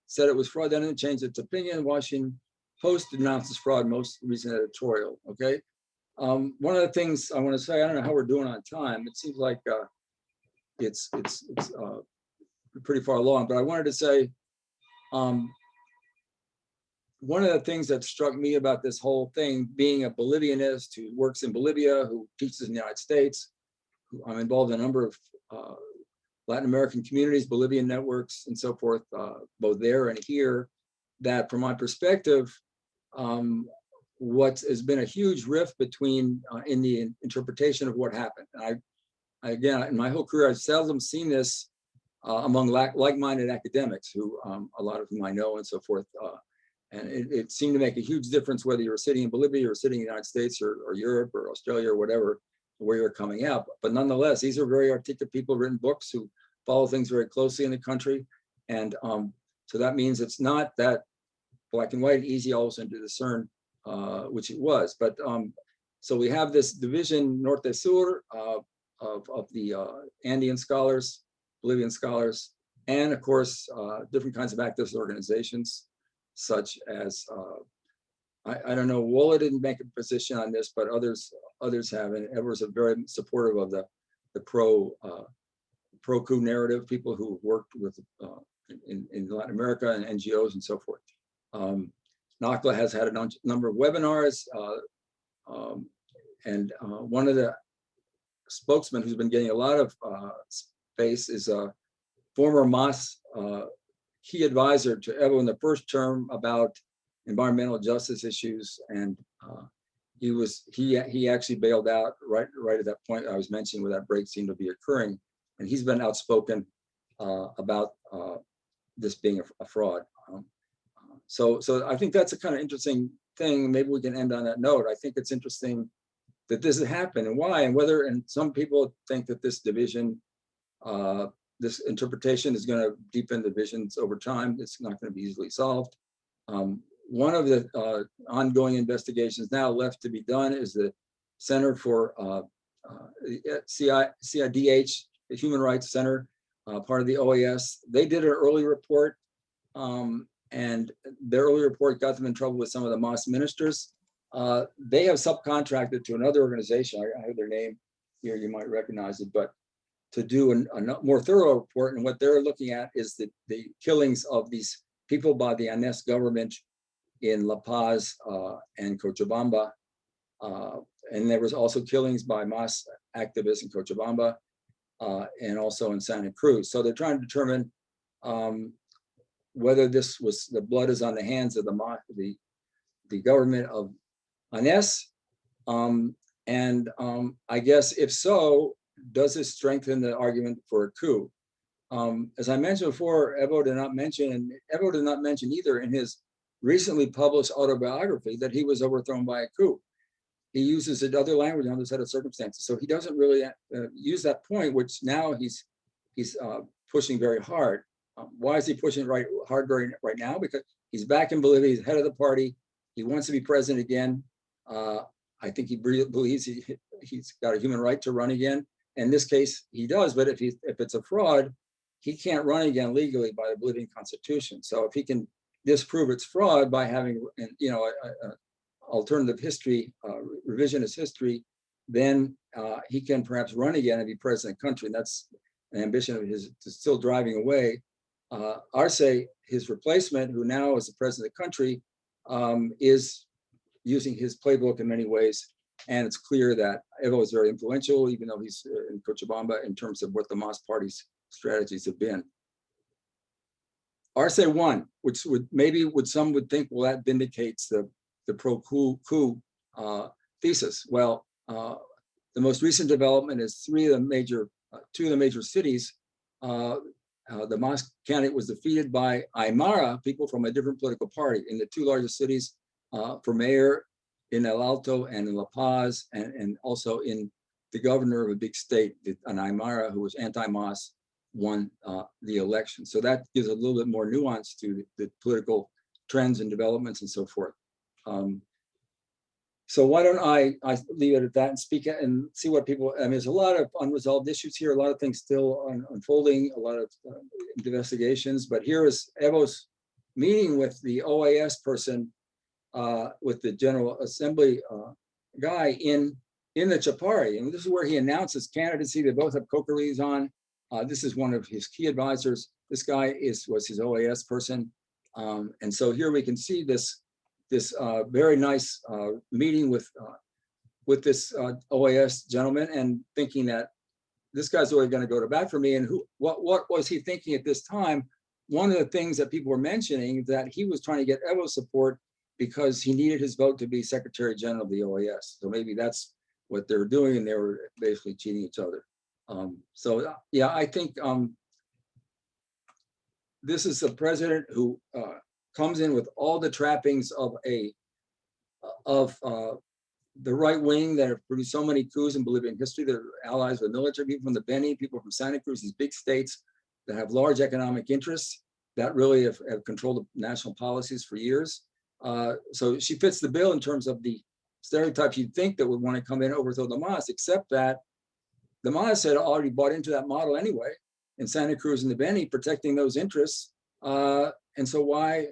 said it was fraud, then it changed its opinion. Washington Post denounced this fraud, most recent editorial. Okay, one of the things I want to say, I don't know how we're doing on time. It seems like it's pretty far along, but I wanted to say one of the things that struck me about this whole thing, being a Bolivianist who works in Bolivia, who teaches in the United States, I'm involved in a number of Latin American communities, Bolivian networks, and so forth, both there and here, that from my perspective, what has been a huge rift between in the interpretation of what happened. And again, in my whole career, I've seldom seen this among like-minded academics, who a lot of whom I know and so forth. And it seemed to make a huge difference whether you were sitting in Bolivia or sitting in the United States or Europe or Australia or whatever, where you're coming out. But nonetheless, these are very articulate people, written books, who follow things very closely in the country. And so that means it's not that black and white, easy also to discern, which it was. But so we have this division, Norte-Sur, of the Andean scholars, Bolivian scholars, and of course, different kinds of activist organizations, such as, I don't know, Wola didn't make a position on this, but others have, and Ever's very supportive of the pro-coup narrative, people who worked with in Latin America and NGOs and so forth. NACLA has had a number of webinars, and one of the spokesmen who's been getting a lot of space is a former MAS key advisor to Evo in the first term about environmental justice issues, and he actually bailed out right at that point I was mentioning, where that break seemed to be occurring, and he's been outspoken about this being a fraud. So I think that's a kind of interesting thing. Maybe we can end on that note. I think it's interesting that this has happened, and why, and whether, and some people think that this division, this interpretation is going to deepen divisions over time. It's not going to be easily solved. One of the ongoing investigations now left to be done is the Center for CIDH, the Human Rights Center, part of the OAS. They did an early report, and their early report got them in trouble with some of the MAS ministers. They have subcontracted to another organization. I have their name here, you might recognize it, but to do a more thorough report. And what they're looking at is the killings of these people by the ANES government in La Paz and Cochabamba. And there was also killings by MAS activists in Cochabamba and also in Santa Cruz. So they're trying to determine whether this was, the blood is on the hands of the government of ANES. I guess if so, does this strengthen the argument for a coup? As I mentioned before, Evo did not mention either in his recently published autobiography that he was overthrown by a coup. He uses other language under set of circumstances. So he doesn't really use that point, which now he's pushing very hard. Why is he pushing hard right now? Because he's back in Bolivia, he's head of the party. He wants to be president again. I think he believes he's got a human right to run again. In this case, he does, but if it's a fraud, he can't run again legally by the Bolivian constitution. So if he can disprove it's fraud by having, alternative history, revisionist history, then he can perhaps run again and be president of the country. And that's an ambition of his, still driving away. Arce, his replacement, who now is the president of the country, is using his playbook in many ways. And it's clear that Evo is very influential, even though he's in Cochabamba, in terms of what the MAS party's strategies have been. Arce won, which some would think, well, that vindicates the pro-coup thesis. Well, the most recent development is two of the major cities. The MAS candidate was defeated by Aymara, people from a different political party, in the two largest cities for mayor, in El Alto and in La Paz, and also in the governor of a big state, an Aymara who was anti-MAS, won the election. So that gives a little bit more nuance to the political trends and developments and so forth. So why don't I leave it at that and speak and see what people, I mean, there's a lot of unresolved issues here, a lot of things still unfolding, a lot of investigations, but here is Evo's meeting with the OAS person, with the General Assembly guy in the Chapari. And this is where he announced his candidacy. They both have coca-leaves on. This is one of his key advisors. This guy was his OAS person. And so here we can see this very nice meeting with this OAS gentleman, and thinking that this guy's really going to go to bat for me. And what was he thinking at this time? One of the things that people were mentioning, that he was trying to get Evo's support because he needed his vote to be Secretary General of the OAS. So maybe that's what they were doing, and they were basically cheating each other. So yeah, I think this is a president who comes in with all the trappings of the right wing that have produced so many coups in Bolivian history. They're allies with military, people from the Beni, people from Santa Cruz, these big states that have large economic interests that really have controlled the national policies for years. So she fits the bill in terms of the stereotypes you'd think that would want to come in and overthrow the MAS, except that the MAS had already bought into that model anyway in Santa Cruz and the Beni, protecting those interests. And so why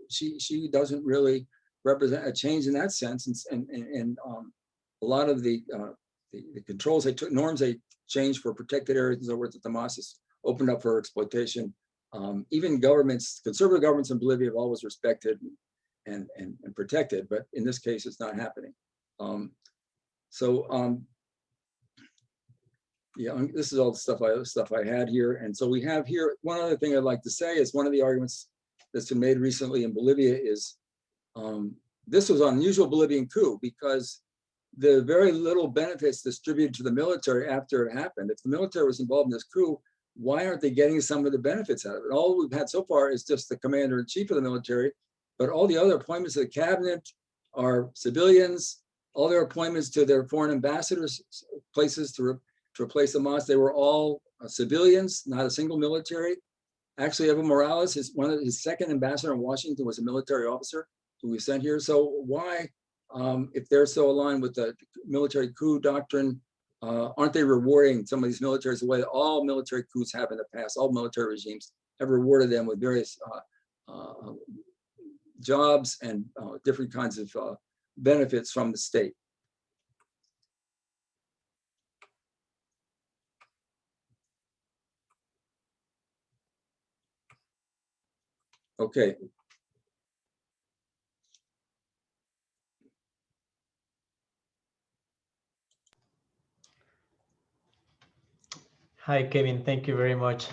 she doesn't really represent a change in that sense, and a lot of the controls they took, norms they changed for protected areas and so forth, that the MAS has opened up for exploitation. Even governments, conservative governments in Bolivia, have always respected and protected, but in this case, it's not happening. Yeah, this is all the stuff I had here, and so we have here one other thing I'd like to say is one of the arguments that's been made recently in Bolivia is this was an unusual Bolivian coup because the very little benefits distributed to the military after it happened. If the military was involved in this coup, why aren't they getting some of the benefits out of it? All we've had so far is just the commander-in-chief of the military, but all the other appointments of the cabinet are civilians. All their appointments to their foreign ambassadors, places to replace the MAS, they were all civilians, not a single military. Actually, Evo Morales, his second ambassador in Washington was a military officer who we sent here. So why, if they're so aligned with the military coup doctrine, aren't they rewarding some of these militaries the way that all military coups have in the past? All military regimes have rewarded them with various jobs and different kinds of benefits from the state. Okay. Hi, Kevin. Thank you very much.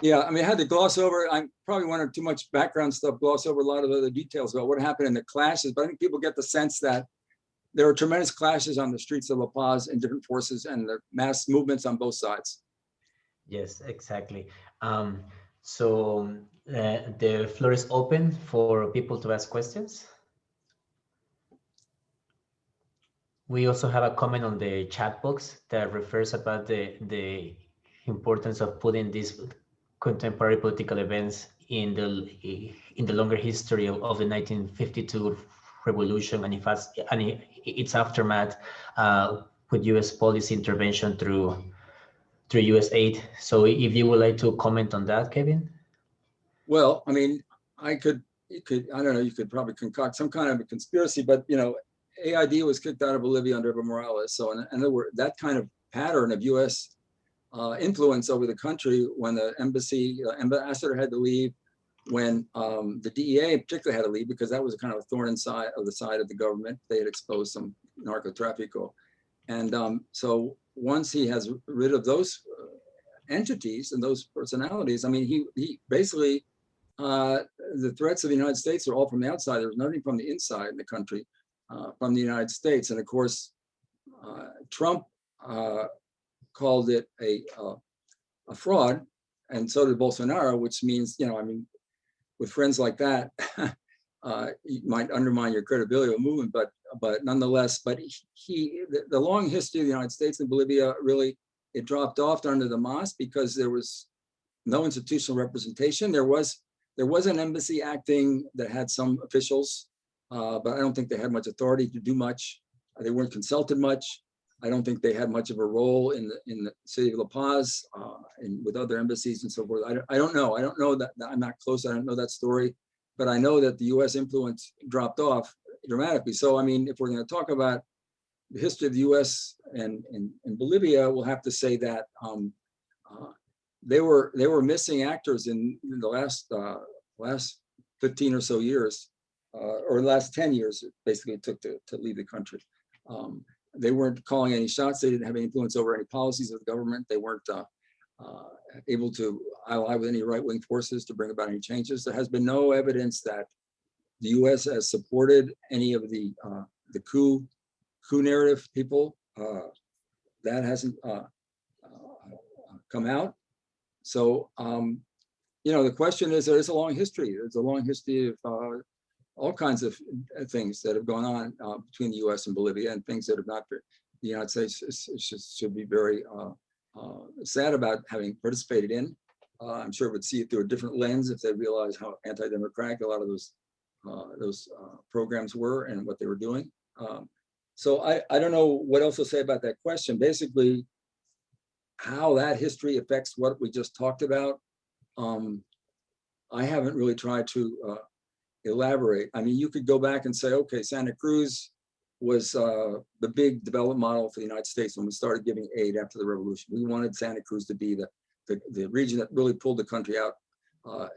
Yeah, I mean, I had to gloss over, I probably wanted too much background stuff, gloss over a lot of other details about what happened in the clashes, but I think people get the sense that there were tremendous clashes on the streets of La Paz and different forces and the mass movements on both sides. Yes, exactly. So the floor is open for people to ask questions. We also have a comment on the chat box that refers about the importance of putting these contemporary political events in the longer history of the 1952 revolution and its aftermath with U.S. policy intervention through U.S. aid. So if you would like to comment on that, Kevin? Well, I mean, I don't know, you could probably concoct some kind of a conspiracy, but you know, AID was kicked out of Bolivia under Evo Morales. So in other words, that kind of pattern of US influence over the country when the ambassador had to leave, when the DEA particularly had to leave because that was a kind of a thorn inside of the side of the government. They had exposed some narco-traffico. And so once he has rid of those entities and those personalities, I mean, he basically, the threats of the United States are all from the outside. There was nothing from the inside in the country, from the United States. And of course, Trump called it a fraud, and so did Bolsonaro, which means, you know, I mean, with friends like that, you might undermine your credibility of a movement, but nonetheless, but the long history of the United States and Bolivia, really, it dropped off under the MAS because there was no institutional representation. There was an embassy acting that had some officials, but I don't think they had much authority to do much. They weren't consulted much. I don't think they had much of a role in the city of La Paz and with other embassies and so forth. I don't know. I don't know that. I'm not close. I don't know that story, but I know that the U.S. influence dropped off dramatically. So, I mean, if we're going to talk about the history of the U.S. and Bolivia, we'll have to say that they were missing actors in the last 15 or so years, or the last 10 years, basically it took to leave the country. They weren't calling any shots. They didn't have any influence over any policies of the government. They weren't able to ally with any right-wing forces to bring about any changes. There has been no evidence that the U.S. has supported any of the coup narrative people. That hasn't come out. So, you know, the question is, there is a long history. There's a long history of all kinds of things that have gone on between the U.S. and Bolivia, and things that have not been. The United States should be very sad about having participated in. I'm sure it would see it through a different lens if they realize how anti-democratic a lot of those programs were and what they were doing. So I don't know what else to say about that question. Basically, how that history affects what we just talked about, I haven't really tried to elaborate. I mean, you could go back and say, okay, Santa Cruz was the big development model for the United States when we started giving aid after the revolution. We wanted Santa Cruz to be the region that really pulled the country out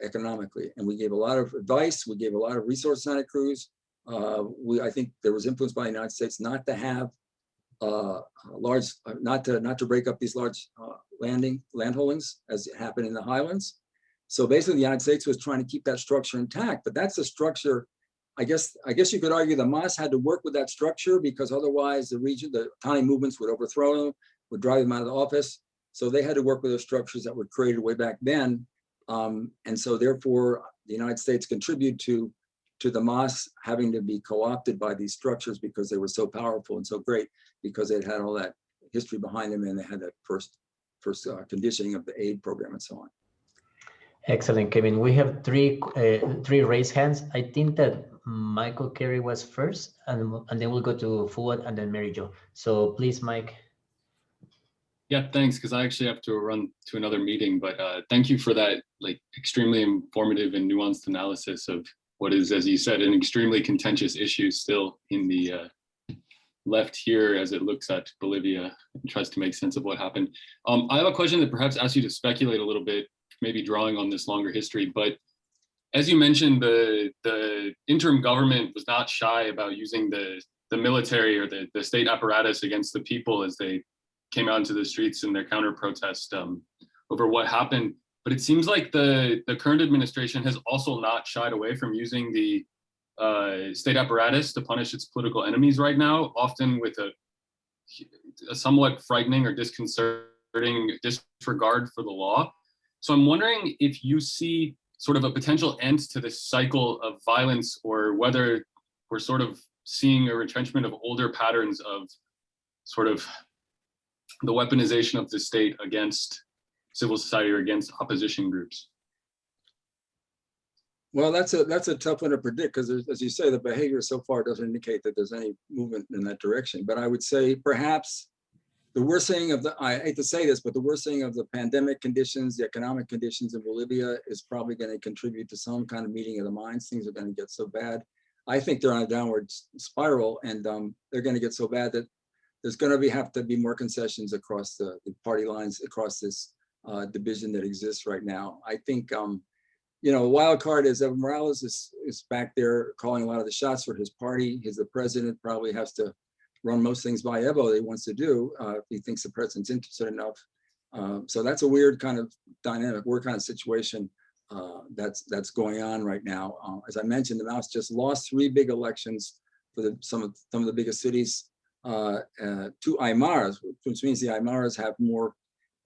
economically. And we gave a lot of advice. We gave a lot of resources to Santa Cruz. I think there was influence by the United States not to have not to break up these large landholdings as it happened in the highlands. So basically, the United States was trying to keep that structure intact, but that's a structure. I guess you could argue the MAS had to work with that structure because otherwise the tiny movements would overthrow them, would drive them out of the office. So they had to work with those structures that were created way back then. And so therefore, the United States contributed to the MAS having to be co-opted by these structures because they were so powerful and so great, because they'd had all that history behind them and they had that first conditioning of the aid program and so on. Excellent, Kevin. We have three raised hands. I think that Michael Carey was first, and then we'll go to Fuad and then Mary Jo. So please, Mike. Yeah, thanks, because I actually have to run to another meeting, but thank you for that extremely informative and nuanced analysis of what is, as you said, an extremely contentious issue still in the left here as it looks at Bolivia and tries to make sense of what happened. I have a question that perhaps asks you to speculate a little bit, maybe drawing on this longer history, but as you mentioned, the interim government was not shy about using the military or the state apparatus against the people as they came out into the streets in their counter protest over what happened. But it seems like the current administration has also not shied away from using the state apparatus to punish its political enemies right now, often with a somewhat frightening or disconcerting disregard for the law. So I'm wondering if you see sort of a potential end to this cycle of violence, or whether we're sort of seeing a retrenchment of older patterns of sort of the weaponization of the state against civil society or against opposition groups. Well, that's a tough one to predict, because as you say, the behavior so far doesn't indicate that there's any movement in that direction. But I would say perhaps the worsening of I hate to say this, but the worsening of the pandemic conditions, the economic conditions in Bolivia is probably going to contribute to some kind of meeting of the minds. Things are going to get so bad. I think they're on a downward spiral, and they're going to get so bad that there's going to have to be more concessions across the party lines, across this division that exists right now. I think, you know, a wild card is Evo Morales is back there calling a lot of the shots for his party. He's the president, probably has to run most things by Evo that he wants to do if he thinks the president's interested enough. So that's a weird kind of dynamic, weird kind of situation that's going on right now. As I mentioned, the Mouse just lost 3 big elections for some of the biggest cities to Aymaras, which means the Aymaras have more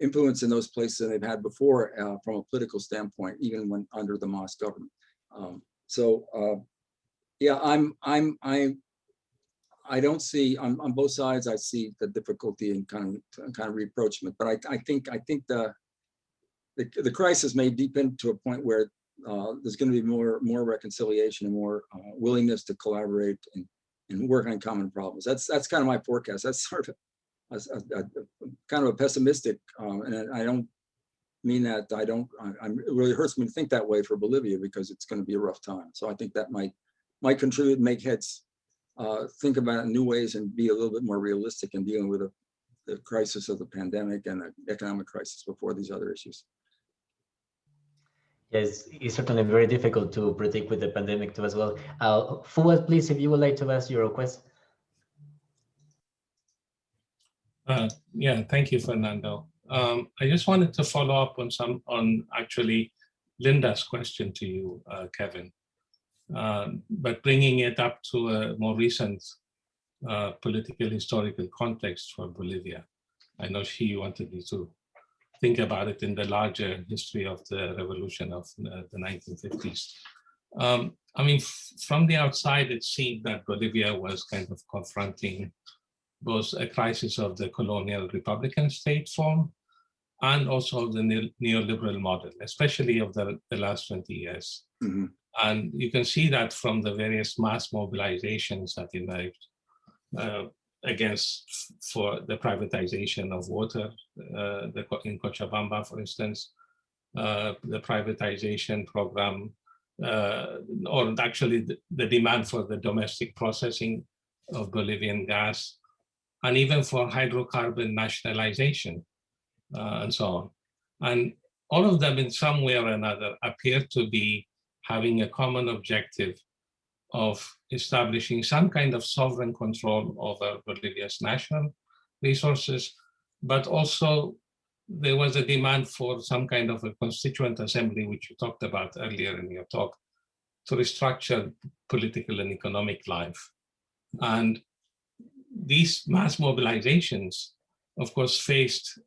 influence in those places than they've had before from a political standpoint, even when under the Mas government. Yeah, I don't see on both sides. I see the difficulty in kind of rapprochement, but I think the crisis may deepen to a point where there's going to be more reconciliation and more willingness to collaborate and work on common problems. That's kind of my forecast. That's sort of kind of a pessimistic, and I don't mean that. It really hurts me to think that way for Bolivia, because it's going to be a rough time. So I think that might contribute, make heads think about it in new ways and be a little bit more realistic in dealing with the crisis of the pandemic and the economic crisis before these other issues. Yes, it's certainly very difficult to predict with the pandemic too as well. Fuad, please, if you would like to ask your request. Yeah, thank you, Fernando. I just wanted to follow up on actually Linda's question to you, Kevin, but bringing it up to a more recent political historical context for Bolivia. I know she wanted me to think about it in the larger history of the revolution of the 1950s. I mean, from the outside, it seemed that Bolivia was kind of confronting both a crisis of the colonial republican state form and also of the neoliberal model, especially of the last 20 years. Mm-hmm. And you can see that from the various mass mobilizations that emerged for the privatization of water in Cochabamba, for instance, the privatization program, or actually the demand for the domestic processing of Bolivian gas, and even for hydrocarbon nationalization, and so on. And all of them in some way or another appear to be having a common objective of establishing some kind of sovereign control over Bolivia's national resources, but also there was a demand for some kind of a constituent assembly, which you talked about earlier in your talk, to restructure political and economic life. And these mass mobilizations, of course, faced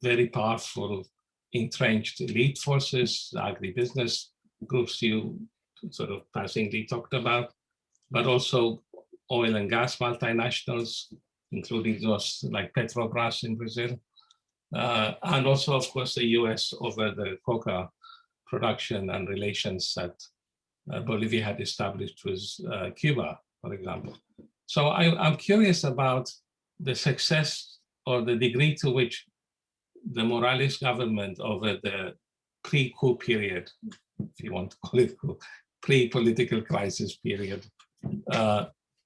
very powerful entrenched elite forces, agribusiness groups you sort of passingly talked about, but also oil and gas multinationals, including those like Petrobras in Brazil, and also, of course, the US over the coca production and relations that Bolivia had established with Cuba, for example. So I'm curious about the success or the degree to which the Morales government over the pre-coup period, if you want to call it coup, pre-political crisis period,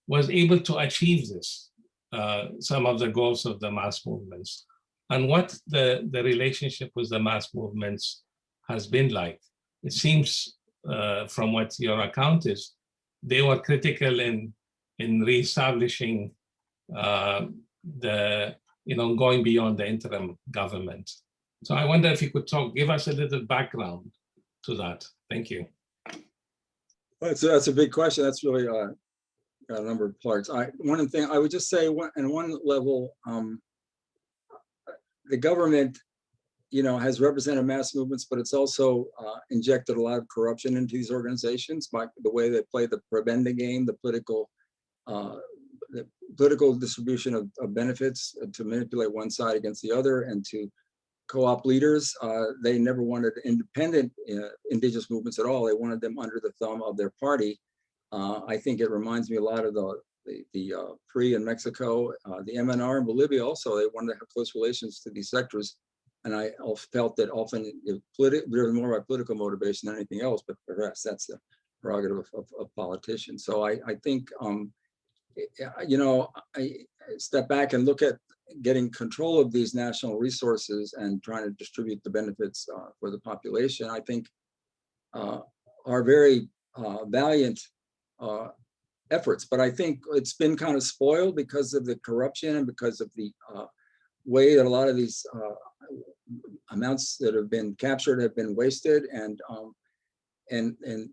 was able to achieve this, some of the goals of the mass movements, and what the relationship with the mass movements has been like. It seems from what your account is, they were critical in reestablishing going beyond the interim government. So I wonder if you could give us a little background to that. Thank you. Well, that's a big question. That's really got a number of parts. One thing I would just say, in one level, the government, has represented mass movements, but it's also injected a lot of corruption into these organizations by the way they play the prebenda game, the political distribution of benefits to manipulate one side against the other and to co-op leaders. They never wanted independent indigenous movements at all. They wanted them under the thumb of their party. I think it reminds me a lot of the PRI in Mexico, the MNR in Bolivia also. They wanted to have close relations to these sectors. And I felt that often driven more by political motivation than anything else, but perhaps that's the prerogative of politicians. So I think, I step back and look at getting control of these national resources and trying to distribute the benefits for the population, I think are very valiant efforts. But I think it's been kind of spoiled because of the corruption and because of the way that a lot of these amounts that have been captured have been wasted, and a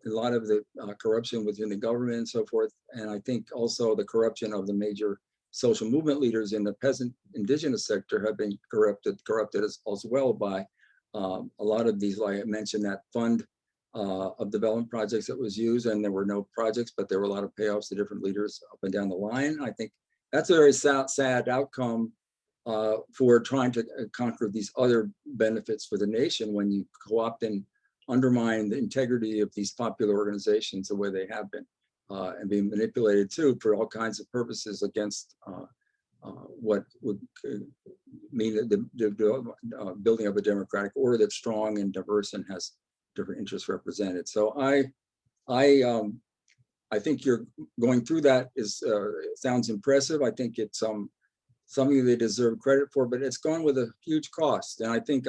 lot of the corruption within the government and so forth. And I think also the corruption of the major social movement leaders in the peasant indigenous sector have been corrupted as well by a lot of these, like I mentioned, that fund of development projects that was used, and there were no projects, but there were a lot of payoffs to different leaders up and down the line. I think that's a very sad outcome for trying to conquer these other benefits for the nation when you co-opt and undermine the integrity of these popular organizations the way they have been, and being manipulated too for all kinds of purposes against what would mean the building of a democratic order that's strong and diverse and has different interests represented. So I think you're going through that sounds impressive. I think it's something they deserve credit for, but it's gone with a huge cost. And I think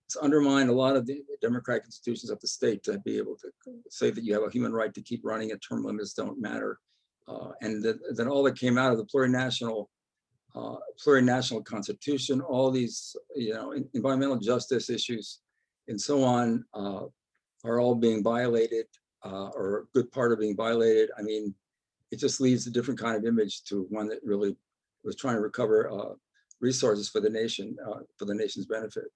it's undermined a lot of the democratic institutions of the state to be able to say that you have a human right to keep running and term limits don't matter. And then all that came out of the plurinational constitution, all these, environmental justice issues and so on are all being violated, or a good part of being violated. I mean, it just leaves a different kind of image to one that really was trying to recover resources for the nation, for the nation's benefit.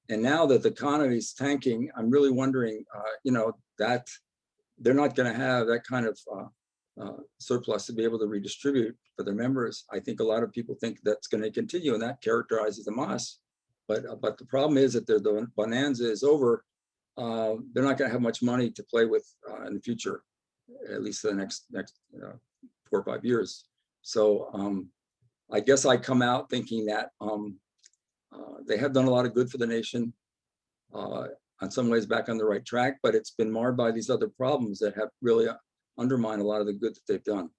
And now that the economy is tanking, I'm really wondering, that they're not going to have that kind of surplus to be able to redistribute for their members. I think a lot of people think that's going to continue, and that characterizes the MAS. But the problem is that the bonanza is over. They're not going to have much money to play with in the future, at least for the next 4 or 5 years. So I guess I come out thinking that they have done a lot of good for the nation, in some ways back on the right track, but it's been marred by these other problems that have really undermined a lot of the good that they've done.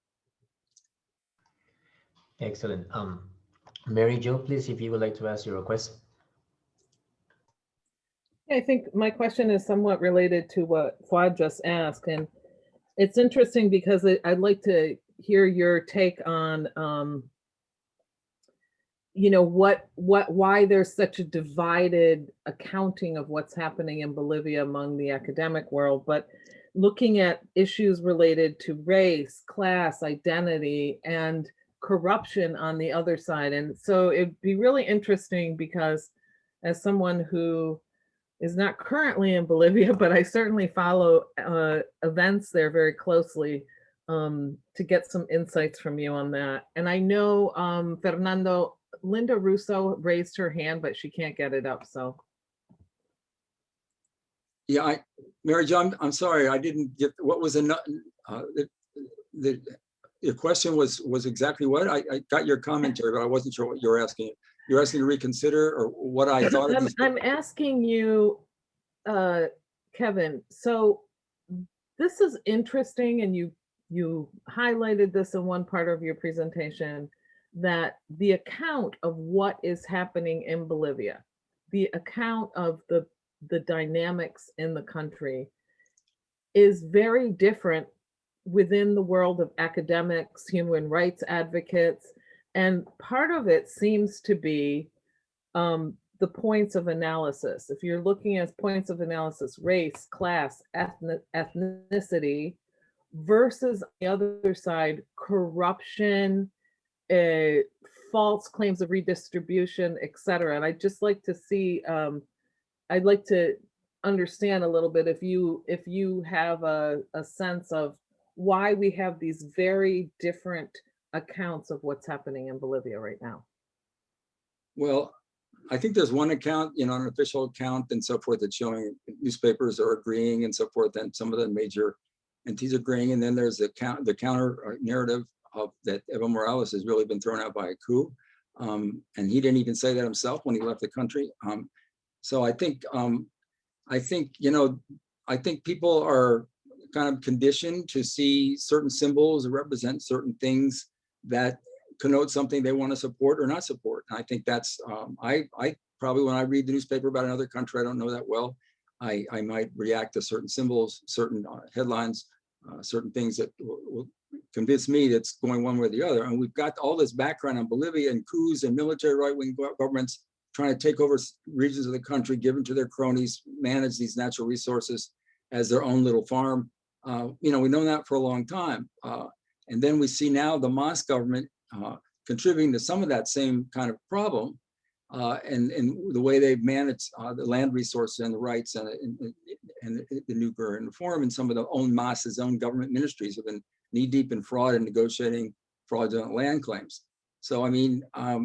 Excellent. Mary Jo, please, if you would like to ask your request. I think my question is somewhat related to what Fuad just asked, and it's interesting because I'd like to hear your take on, why there's such a divided accounting of what's happening in Bolivia among the academic world, but looking at issues related to race, class, identity, and corruption on the other side. And so it'd be really interesting because as someone who is not currently in Bolivia, but I certainly follow events there very closely, to get some insights from you on that. And I know, Fernando, Linda Russo raised her hand, but she can't get it up, so. Yeah, Mary Jo, I'm sorry, I didn't get, what was your question was exactly what? I got your commentary, but I wasn't sure what you were asking. You're asking to reconsider or what I thought of these? I'm asking you, Kevin, so this is interesting, and you highlighted this in one part of your presentation, that the account of what is happening in Bolivia, the account of the dynamics in the country is very different within the world of academics, human rights advocates, and part of it seems to be the points of analysis. If you're looking at points of analysis, race, class, ethnicity, versus on the other side, corruption, false claims of redistribution, etc. And I'd just like to see, I'd like to understand a little bit if you have a sense of why we have these very different accounts of what's happening in Bolivia right now. Well, I think there's one account, an official account and so forth, that's showing newspapers are agreeing and so forth, and some of the major entities agreeing. And then there's the counter narrative of that Evo Morales has really been thrown out by a coup. And he didn't even say that himself when he left the country. So I think people are kind of conditioned to see certain symbols that represent certain things that connote something they want to support or not support. And I think that's, I probably, when I read the newspaper about another country I don't know that well, I might react to certain symbols, certain headlines, certain things that will convince me that's going one way or the other. And we've got all this background on Bolivia and coups and military right-wing governments trying to take over regions of the country, give them to their cronies, manage these natural resources as their own little farm. We've known that for a long time. And then we see now the Mas government contributing to some of that same kind of problem, and the way they've managed the land resources and the rights and the new agrarian reform, and some of the own Mas's own government ministries have been knee deep in fraud and negotiating fraudulent land claims. So I mean, I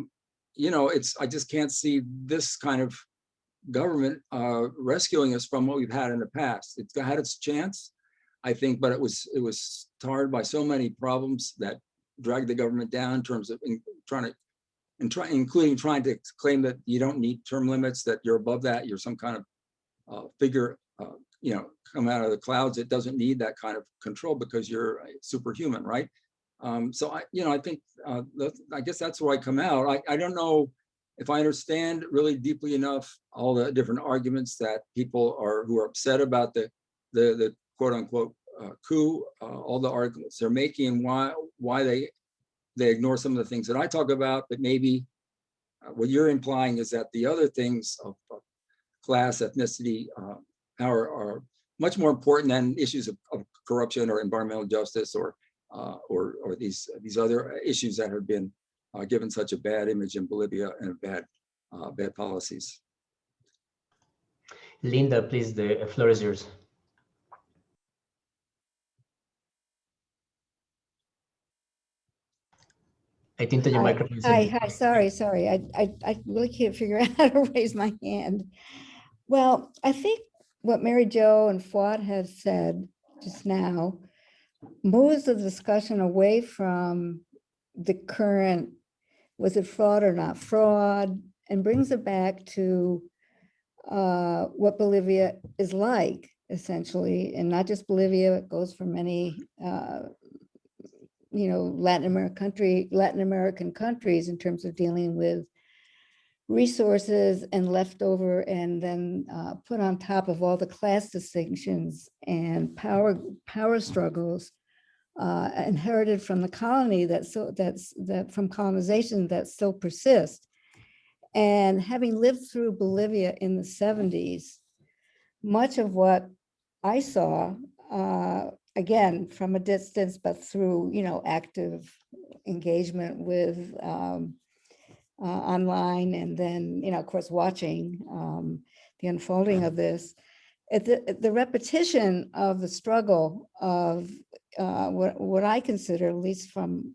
just can't see this kind of government rescuing us from what we've had in the past. It's had its chance, I think, but it was tarred by so many problems that dragged the government down in terms of including trying to claim that you don't need term limits, that you're above that, you're some kind of figure, come out of the clouds. It doesn't need that kind of control because you're superhuman, right? So I think I guess that's where I come out. I don't know if I understand really deeply enough all the different arguments that people who are upset about the quote unquote coup, all the arguments they're making, why they ignore some of the things that I talk about, but maybe what you're implying is that the other things of class, ethnicity, are much more important than issues of corruption or environmental justice or these other issues that have been given such a bad image in Bolivia and bad policies. Linda, please, the floor is yours. I think that your microphone is on. Hi, sorry. I really can't figure out how to raise my hand. Well, I think what Mary Jo and Fuad have said just now moves the discussion away from the current, was it fraud or not fraud, and brings it back to what Bolivia is like, essentially, and not just Bolivia. It goes for many Latin American countries in terms of dealing with resources and leftover, and then put on top of all the class distinctions and power struggles inherited from the colony that from colonization that still persist. And having lived through Bolivia in the 70s, much of what I saw, again, from a distance, but through, active engagement with online, and then, of course, watching the unfolding of this, the repetition of the struggle of what I consider, at least from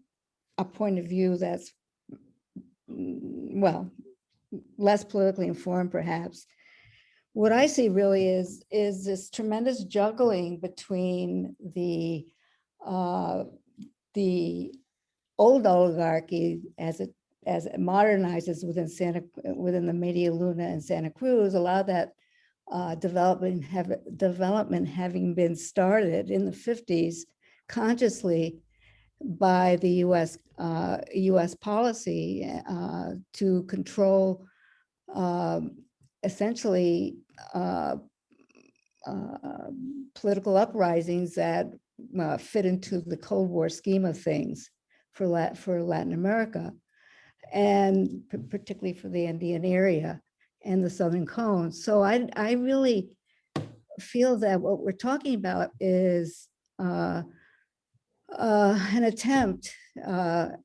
a point of view that's, well, less politically informed, perhaps. What I see really is this tremendous juggling between the old oligarchy as it modernizes within the Media Luna and Santa Cruz, allow that development having been started in the 50s consciously by the U.S. policy to control essentially political uprisings that fit into the Cold War scheme of things for Latin America, and particularly for the Andean area and the Southern Cone. So I really feel that what we're talking about is an attempt, the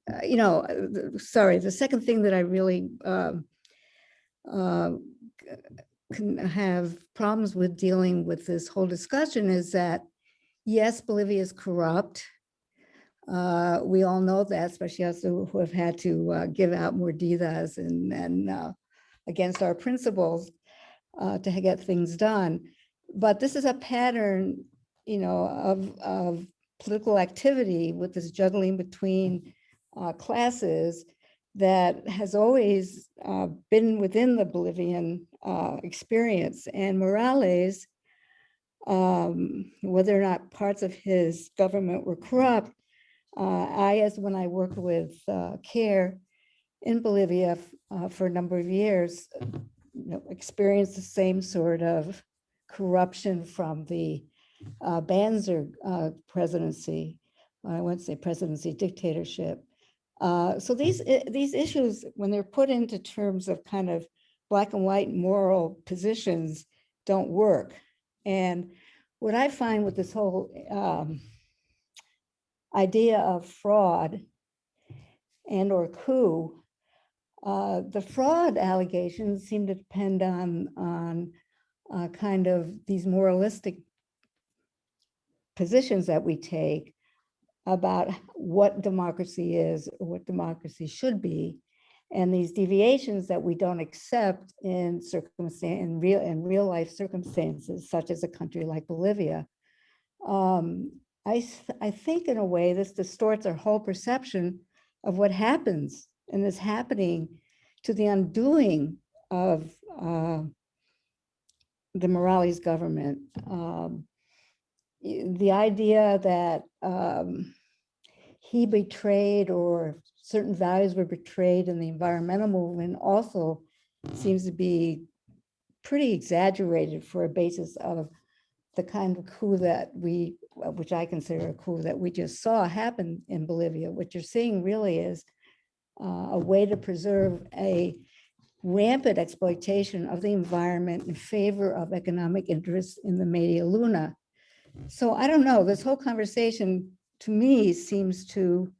second thing that I really can have problems with dealing with this whole discussion is that, yes, Bolivia is corrupt. We all know that, especially us who have had to give out mordidas and against our principles to get things done. But this is a pattern, of political activity with this juggling between classes that has always been within the Bolivian experience. And Morales, whether or not parts of his government were corrupt, when I worked with CARE in Bolivia for a number of years, experienced the same sort of corruption from the Banzer presidency. I wouldn't say presidency, dictatorship. So these issues, when they're put into terms of kind of black and white moral positions, don't work. And what I find with this whole idea of fraud and or coup, the fraud allegations seem to depend on kind of these moralistic positions that we take about what democracy is or what democracy should be, and these deviations that we don't accept in real life circumstances, such as a country like Bolivia. I think in a way this distorts our whole perception of what happens and is happening to the undoing of the Morales government. The idea that he betrayed or certain values were betrayed in the environmental movement also seems to be pretty exaggerated for a basis of the kind of coup that which I consider a coup that we just saw happen in Bolivia. What you're seeing really is a way to preserve a rampant exploitation of the environment in favor of economic interests in the Media Luna. So I don't know, this whole conversation to me seems to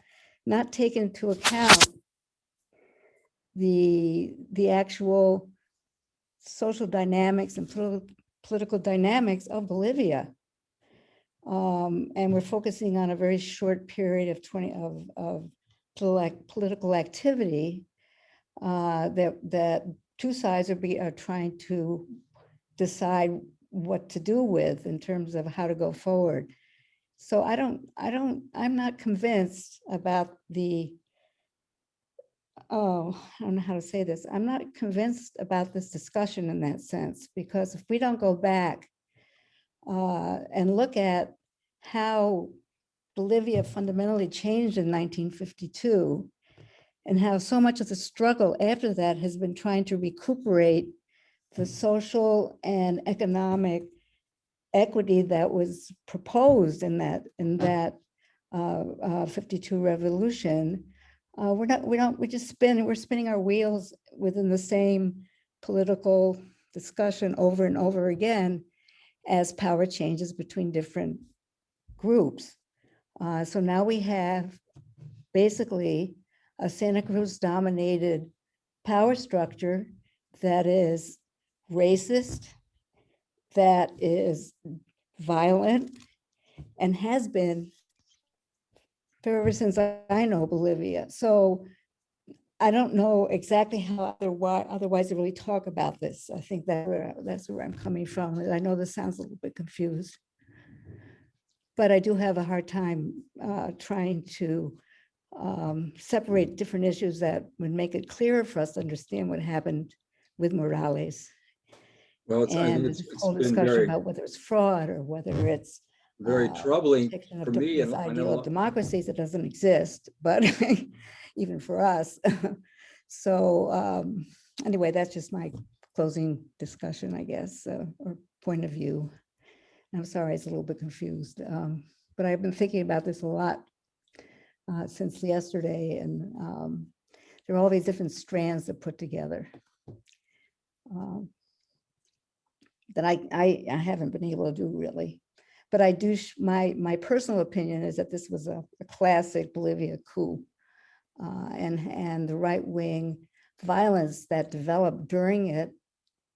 not take into account the actual social dynamics and political dynamics of Bolivia. And we're focusing on a very short period of political activity that two sides are trying to decide what to do with in terms of how to go forward. So I'm not convinced about I don't know how to say this. I'm not convinced about this discussion in that sense, because if we don't go back and look at how Bolivia fundamentally changed in 1952 and how so much of the struggle after that has been trying to recuperate the social and economic equity that was proposed in that 52 revolution, we're spinning our wheels within the same political discussion over and over again as power changes between different groups. So now we have basically a Santa Cruz dominated power structure that is racist, that is violent, and has been ever since I know Bolivia. So I don't know exactly how otherwise to really talk about this. I think that's where I'm coming from. I know this sounds a little bit confused, but I do have a hard time trying to separate different issues that would make it clearer for us to understand what happened with Morales. Well, I think it's whole been discussion very, about whether it's fraud or whether it's very troubling protection for of me. this And I ideal know of democracies that doesn't exist, but even for us. So anyway, that's just my closing discussion, I guess, or point of view. I'm sorry, it's a little bit confused, but I've been thinking about this a lot since yesterday, and there are all these different strands to put together that I haven't been able to do really. But I do, my personal opinion is that this was a classic Bolivia coup, and the right-wing violence that developed during it,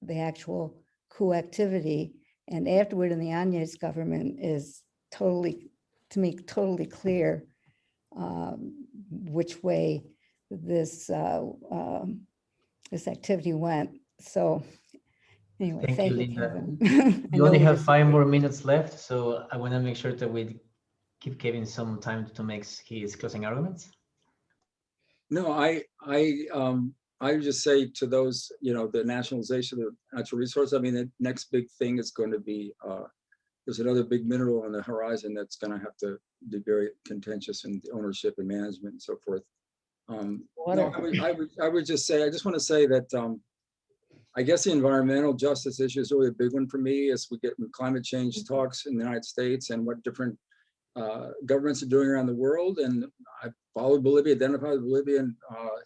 the actual coup activity, and afterward in the Áñez government is totally, to me, totally clear which way this this activity went. So anyway, Thank you, thank you, Linda. Kevin. I We know only we have 5 more disagree. minutes left, so I want to make sure that we give Kevin some time to make his closing arguments. No, I would just say to those, the nationalization of natural resources, I mean, the next big thing is going to be, there's another big mineral on the horizon that's going to have to be very contentious in the ownership and management and so forth. No, Water. I would just say, I just want to say that I guess the environmental justice issue is really a big one for me as we get in climate change talks in the United States and what different governments are doing around the world. And I followed Bolivia, identified Bolivian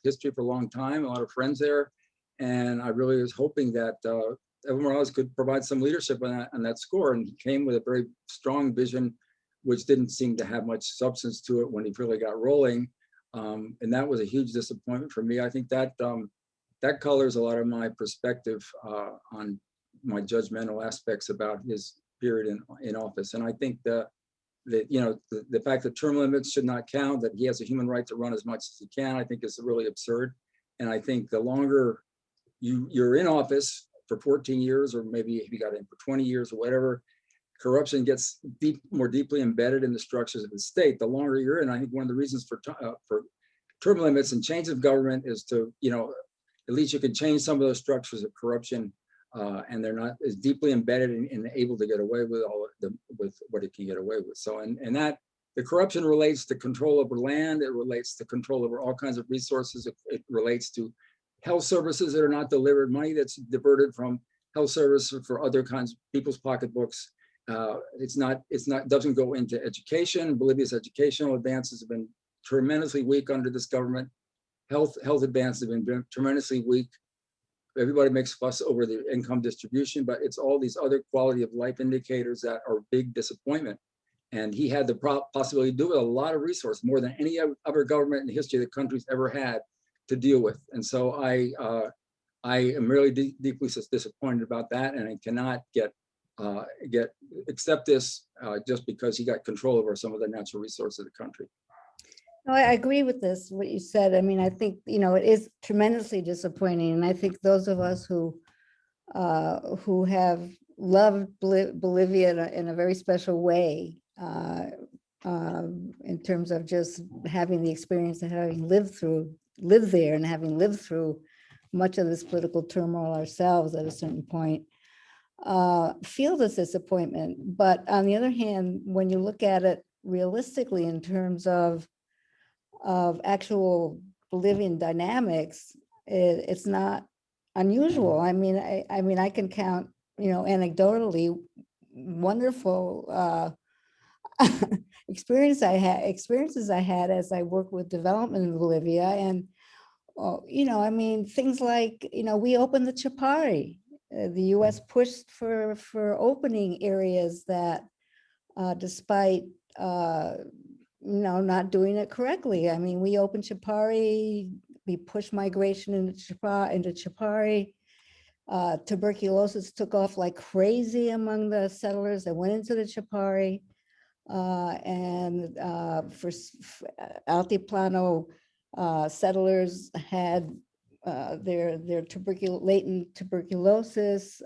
history for a long time, a lot of friends there. And I really was hoping that Evo Morales could provide some leadership on that score. And he came with a very strong vision, which didn't seem to have much substance to it when he really got rolling. And that was a huge disappointment for me. I think that that colors a lot of my perspective on my judgmental aspects about his period in office. And I think that the fact that term limits should not count, that he has a human right to run as much as he can, I think is really absurd. And I think the longer you're in office for 14 years, or maybe if you got in for 20 years or whatever, corruption gets more deeply embedded in the structures of the state. The longer you're in, I think one of the reasons for term limits and change of government is to, at least you can change some of those structures of corruption, and they're not as deeply embedded and able to get away with with what it can get away with. So, and that the corruption relates to control over land, it relates to control over all kinds of resources, it relates to health services that are not delivered, money that's diverted from health services for other kinds of people's pocketbooks. Doesn't go into education. Bolivia's educational advances have been tremendously weak under this government. Health advances have been tremendously weak. Everybody makes fuss over the income distribution, but it's all these other quality of life indicators that are big disappointment. And he had the possibility to do with a lot of resource, more than any other government in the history of the country's ever had to deal with. And so I am really deeply disappointed about that, and I cannot accept this just because he got control over some of the natural resources of the country. No, I agree with this, what you said. I mean, I think, it is tremendously disappointing. And I think those of us who have loved Bolivia in a very special way, in terms of just having the experience of having lived there and having lived through much of this political turmoil ourselves at a certain point, feel this disappointment. But on the other hand, when you look at it realistically in terms of actual Bolivian dynamics, it's not unusual. I mean, I can count, anecdotally, wonderful experiences I had as I worked with development in Bolivia, and things like, we opened the Chapari. The U.S. pushed for opening areas that, despite not doing it correctly. I mean, we opened Chapari, we pushed migration into Chapari. Tuberculosis took off like crazy among the settlers that went into the Chapari. And for Altiplano settlers had their latent tuberculosis.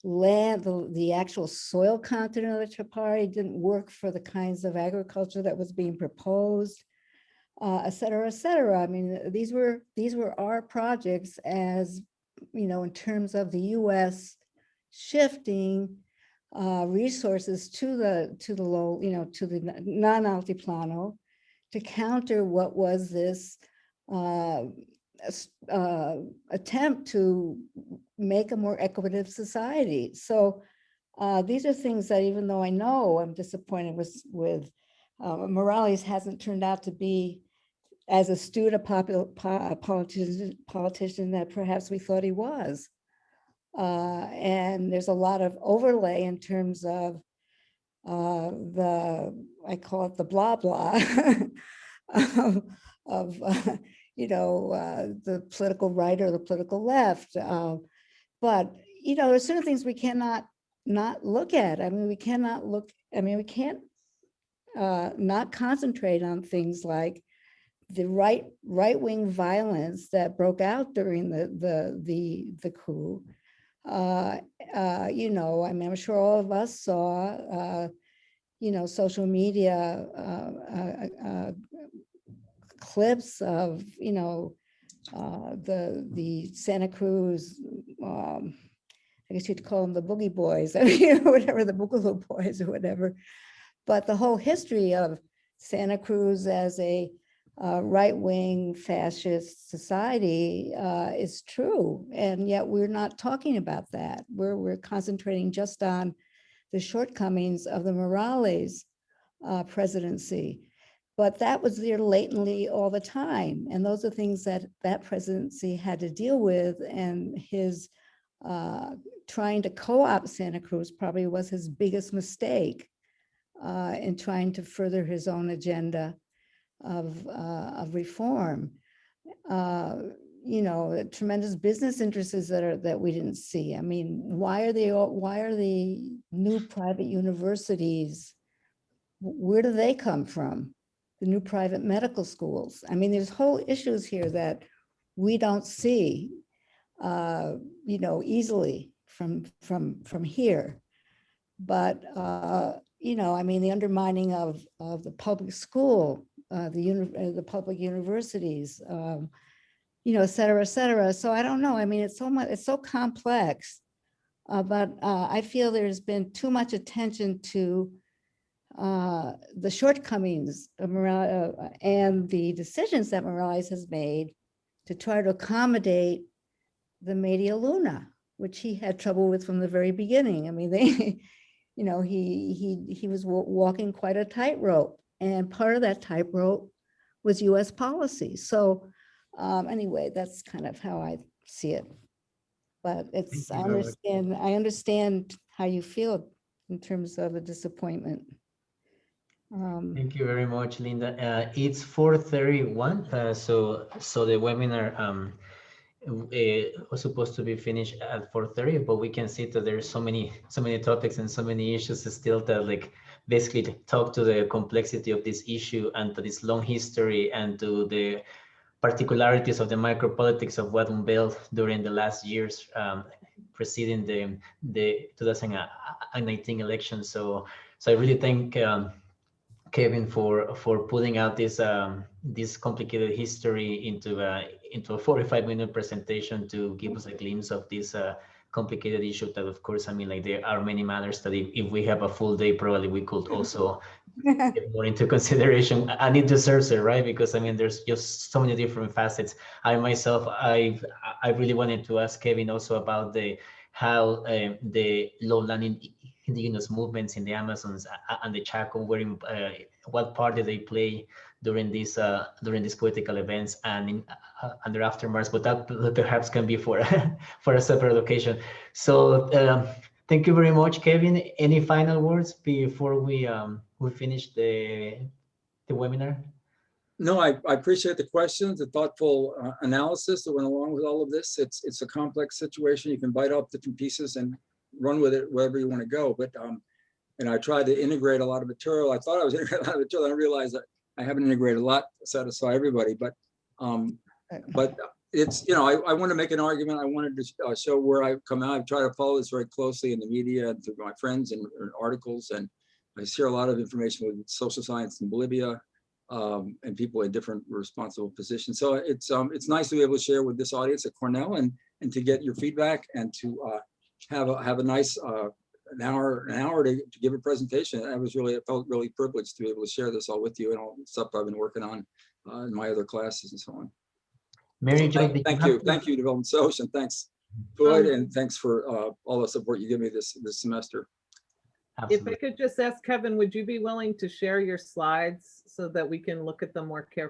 Land, the actual soil content of the Chapari didn't work for the kinds of agriculture that was being proposed, et cetera, et cetera. I mean, these were our projects, as in terms of the U.S. shifting resources to the low, to the non-Altiplano to counter what was this attempt to make a more equitable society. So These are things that, even though I know I'm disappointed with Morales, hasn't turned out to be as astute a politician that perhaps we thought he was. And there's a lot of overlay in terms of I call it the blah blah of the political right or the political left. But there's certain things we cannot not look at. I mean, we can't not concentrate on things like the right-wing violence that broke out during the coup. I mean, I'm sure all of us saw, social media clips of, the Santa Cruz, I guess you'd call them the boogie boys, I mean, whatever, the Boogaloo boys or whatever. But the whole history of Santa Cruz as a right-wing fascist society is true, and yet we're not talking about that. We're concentrating just on the shortcomings of the Morales presidency, but that was there latently all the time, and those are things that presidency had to deal with, and his trying to co-opt Santa Cruz probably was his biggest mistake in trying to further his own agenda of reform. Tremendous business interests that we didn't see. I mean, why are the new private universities, where do they come from? The new private medical schools. I mean, there's whole issues here that we don't see, easily from here. But I mean, the undermining of the public school, the public universities, et cetera, et cetera. So I don't know. I mean, it's so complex, but I feel there's been too much attention to the shortcomings of Morales and the decisions that Morales has made to try to accommodate the Media Luna, which he had trouble with from the very beginning. I mean, he was walking quite a tightrope, and part of that tightrope was U.S. policy. So anyway, that's kind of how I see it. But I understand how you feel in terms of a disappointment. Thank you very much, Linda. It's 4:31, so the webinar was supposed to be finished at 4:30, but we can see that there's so many topics and so many issues still that basically talk to the complexity of this issue and to this long history and to the particularities of the micropolitics of what unveiled during the last years preceding the 2019 election. So I really thank Kevin for putting out this complicated history into a 45-minute presentation to give us a glimpse of this complicated issue that, of course, I mean, there are many matters that if we have a full day, probably we could also get more into consideration. And it deserves it, right? Because I mean, there's just so many different facets. I myself, I really wanted to ask Kevin also about how the lowland indigenous movements in the Amazons and the Chaco what part did they play during these political events and their aftermaths, but that perhaps can be for a separate occasion. So thank you very much, Kevin. Any final words before we finish the webinar? No, I appreciate the questions, the thoughtful analysis that went along with all of this. It's a complex situation. You can bite off different pieces and run with it wherever you want to go. But and I tried to integrate a lot of material. I thought I was integrating a lot of material. I realized that I haven't integrated a lot to satisfy everybody. But it's, I want to make an argument. I wanted to show where I've come out. I've tried to follow this very closely in the media and through my friends and articles. And I share a lot of information with social science in Bolivia and people in different responsible positions. So it's nice to be able to share with this audience at Cornell and to get your feedback and to have a nice an hour to give a presentation. I felt really privileged to be able to share this all with you and all the stuff I've been working on in my other classes and so on. Mary Jo, thank you, Development Social, and thanks, Floyd, and thanks for all the support you give me this semester. If Absolutely. I could just ask Kevin, would you be willing to share your slides so that we can look at them more carefully?